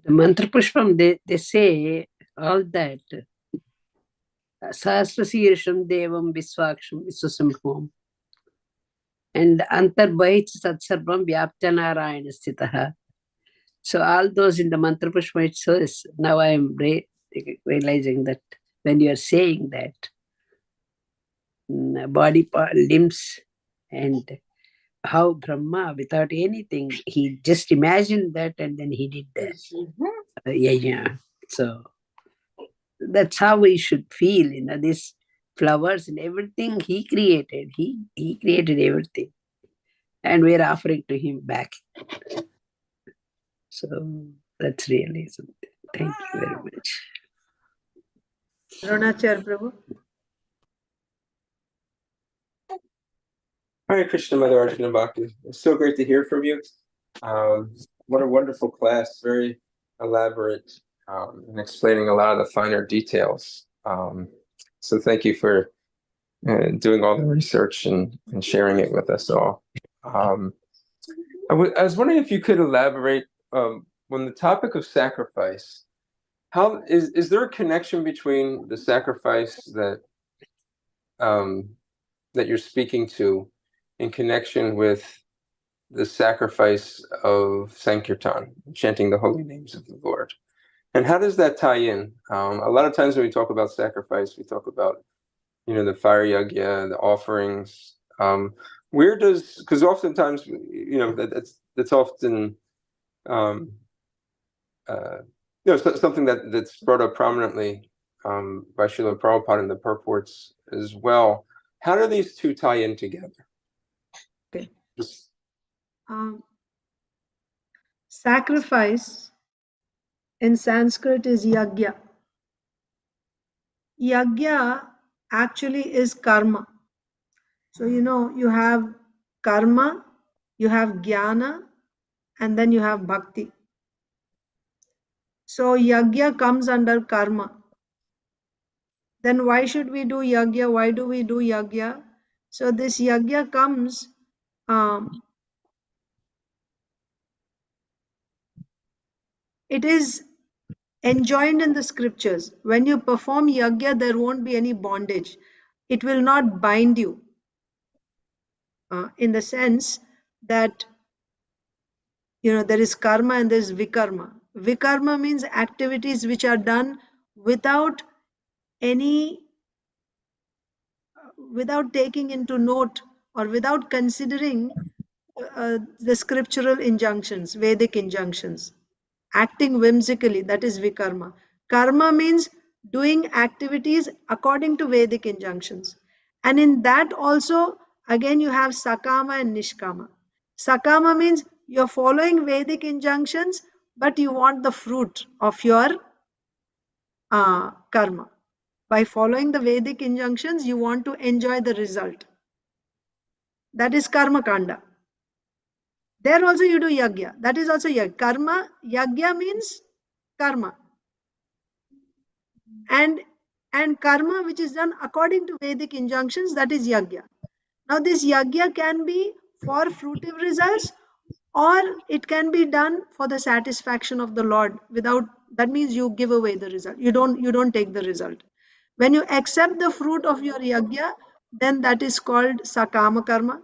Speaker 3: The mantra pushpam, they say all that. Sahasrasirsham devam visvaksham viswasamhom. And antarbahit satsarvam vyaptanarayana sthitaha. So all those in the mantra pushpa, it says, now I am realizing that when you are saying that, body limbs and how Brahma, without anything, he just imagined that and then he did that. Yeah. So that's how we should feel, these flowers and everything he created. He created everything. And we're offering to him back. So that's really something. Thank you very much.
Speaker 1: Dronachar Prabhu.
Speaker 8: Hare Krishna, Mother Arcanabhakti. It's so great to hear from you. What a wonderful class, very elaborate and explaining a lot of the finer details. So thank you for doing all the research and sharing it with us all. I was wondering if you could elaborate on the topic of sacrifice. How is there a connection between the sacrifice that that you're speaking to in connection with the sacrifice of Sankirtan, chanting the holy names of the Lord? And how does that tie in? A lot of times when we talk about sacrifice, we talk about, the fire yagya, the offerings. Where does, because oftentimes, that's often, something that's brought up prominently by Srila Prabhupada in the purports as well. How do these two tie in together?
Speaker 1: Okay. Sacrifice in Sanskrit is yagya. Yagya actually is karma. So, you have karma, you have jnana, and then you have bhakti. So, yagya comes under karma. Then why should we do yagya? Why do we do yagya? So, this yagya comes, it is enjoined in the scriptures. When you perform yagya, there won't be any bondage. It will not bind you. In the sense that, there is karma and there is vikarma. Vikarma means activities which are done without taking into note or without considering the scriptural injunctions, Vedic injunctions. Acting whimsically, that is vikarma. Karma means doing activities according to Vedic injunctions. And in that also, again, you have sakama and nishkama. Sakama means you're following Vedic injunctions, but you want the fruit of your karma. By following the Vedic injunctions, you want to enjoy the result. That is karma kanda. There also you do yagya. That is also yagya. Karma, yagya means karma. And karma which is done according to Vedic injunctions, that is yagya. Now this yagya can be for fruitive results, or it can be done for the satisfaction of the Lord without, that means you give away the result. You don't take the result. When you accept the fruit of your yagya, then that is called sakama karma.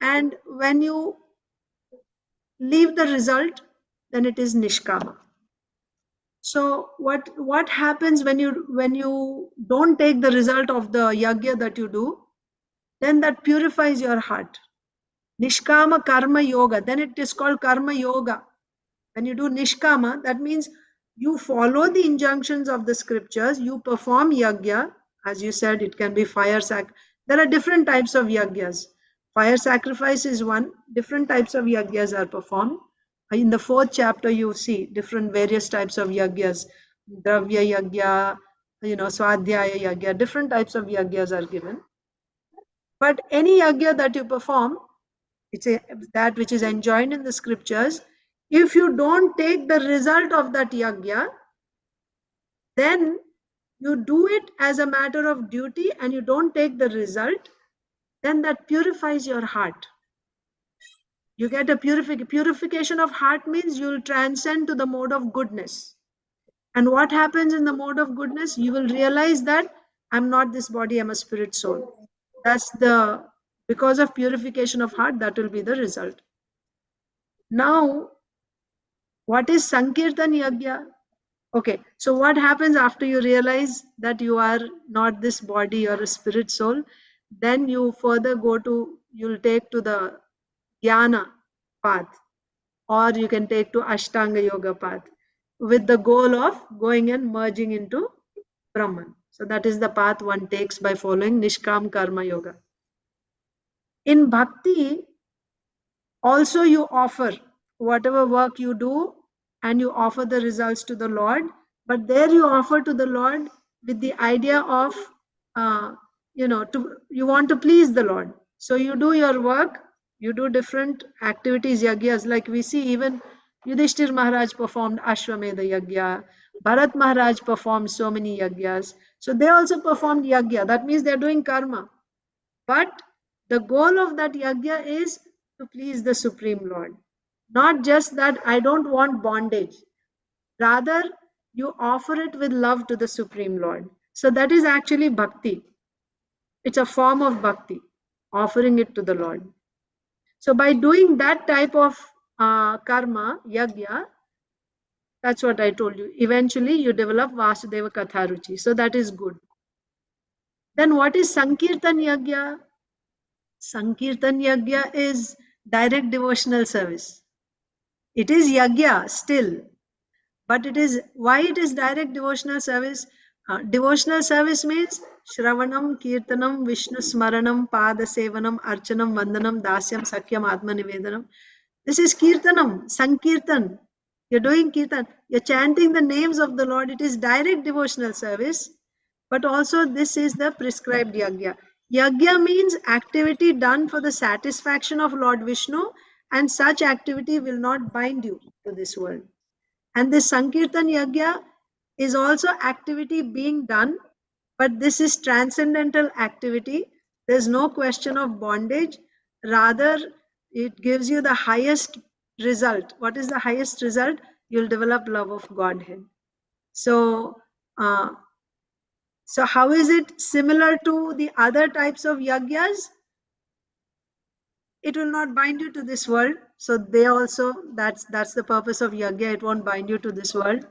Speaker 1: And when you leave the result, then it is nishkama. So what happens when you don't take the result of the yagya that you do? Then that purifies your heart. Nishkama karma yoga. Then it is called karma yoga. When you do nishkama, that means you follow the injunctions of the scriptures, you perform yagya, As you said, it can be fire there are different types of yagyas. Fire sacrifice is one. Different types of yagyas are performed. In the 4th chapter, you see different various types of yagyas. Dravya yagya, swadhyaya yagya, different types of yagyas are given. But any yagya that you perform, it's that which is enjoined in the scriptures. If you don't take the result of that yagya, then you do it as a matter of duty and you don't take the result, then that purifies your heart. You get a purification of heart means you will transcend to the mode of goodness. And what happens in the mode of goodness? You will realize that I'm not this body, I'm a spirit soul. Because of purification of heart, that will be the result. Now, what is Sankirtan Yagya? Okay, so what happens after you realize that you are not this body or a spirit soul? Then you further you'll take to the Jnana path, or you can take to Ashtanga Yoga path with the goal of going and merging into Brahman. So that is the path one takes by following Nishkam Karma Yoga. In Bhakti, also you offer whatever work you do and you offer the results to the Lord, but there you offer to the Lord with the idea of you want to please the Lord. So you do your work, you do different activities, yagyas, like we see even Yudhishthir Maharaj performed Ashwamedha Yagya, Bharat Maharaj performed so many yagyas. So they also performed yagya. That means they're doing karma. But the goal of that yagya is to please the Supreme Lord. Not just that I don't want bondage. Rather, you offer it with love to the Supreme Lord. So that is actually bhakti. It's a form of bhakti, offering it to the Lord. So by doing that type of karma, yagya, that's what I told you. Eventually, you develop Vasudeva Katharuchi. So that is good. Then what is Sankirtan Yagya? Sankirtan Yagya is direct devotional service. It is Yagya still, but why it is direct devotional service? Devotional service means Shravanam, Kirtanam, Vishnu Smaranam, Pada Sevanam, Archanam, Vandanam, Dasyam, Sakyam, Atma Nivedanam. This is Kirtanam, Sankirtan. You're doing Kirtan. You're chanting the names of the Lord. It is direct devotional service, but also this is the prescribed Yagya. Yagya means activity done for the satisfaction of Lord Vishnu, and such activity will not bind you to this world. And this Sankirtan Yagya is also activity being done, but this is transcendental activity. There's no question of bondage. Rather, it gives you the highest result. What is the highest result? You'll develop love of Godhead. So how is it similar to the other types of yagyas? It will not bind you to this world. So they also, that's the purpose of yagya. It won't bind you to this world.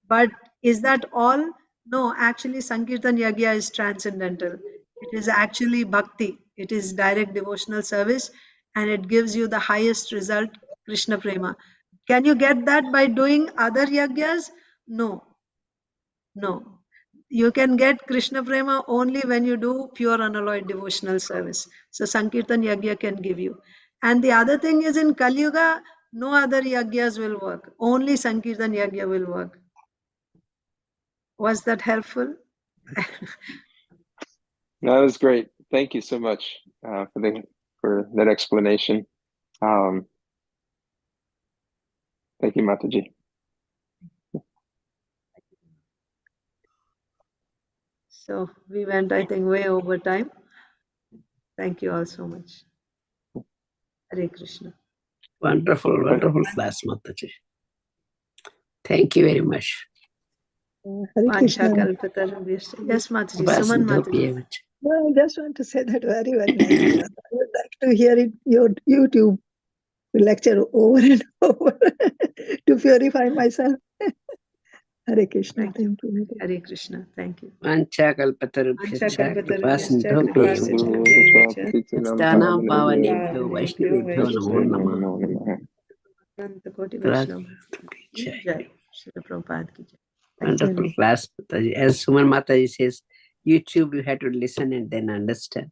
Speaker 1: But is that all? No, actually Sankirtan Yagya is transcendental. It is actually bhakti. It is direct devotional service and it gives you the highest result, Krishna Prema. Can you get that by doing other yagyas? No. You can get Krishna Prema only when you do pure unalloyed devotional service. So Sankirtan Yagya can give you. And the other thing is in Kali Yuga, no other yagyas will work. Only Sankirtan Yagya will work. Was that helpful?
Speaker 8: That was great. Thank you so much for that explanation. Thank you, Mataji.
Speaker 1: So we went, I think, way over time. Thank you all so much. Hare Krishna.
Speaker 3: Wonderful class, Mataji. Thank you very much.
Speaker 6: Hare Krishna.
Speaker 1: Yes, Mataji. Suman Mataji.
Speaker 6: No, I just want to say that very, very nicely. I would like to hear it, your YouTube lecture over and over to purify myself. Hare Krishna. Thank you.
Speaker 1: Hare Krishna. Thank you.
Speaker 3: Vanchakalpatarubhyascha kripasindhubhyo Stanam pavanebhyo Vaishnavebhyo namo namah.
Speaker 1: Anantakoti Vaishnava. Jai. Shri Prabhupada ki jai.
Speaker 3: Wonderful class, Mataji. As Suman Mataji says, YouTube, you had to listen and then understand.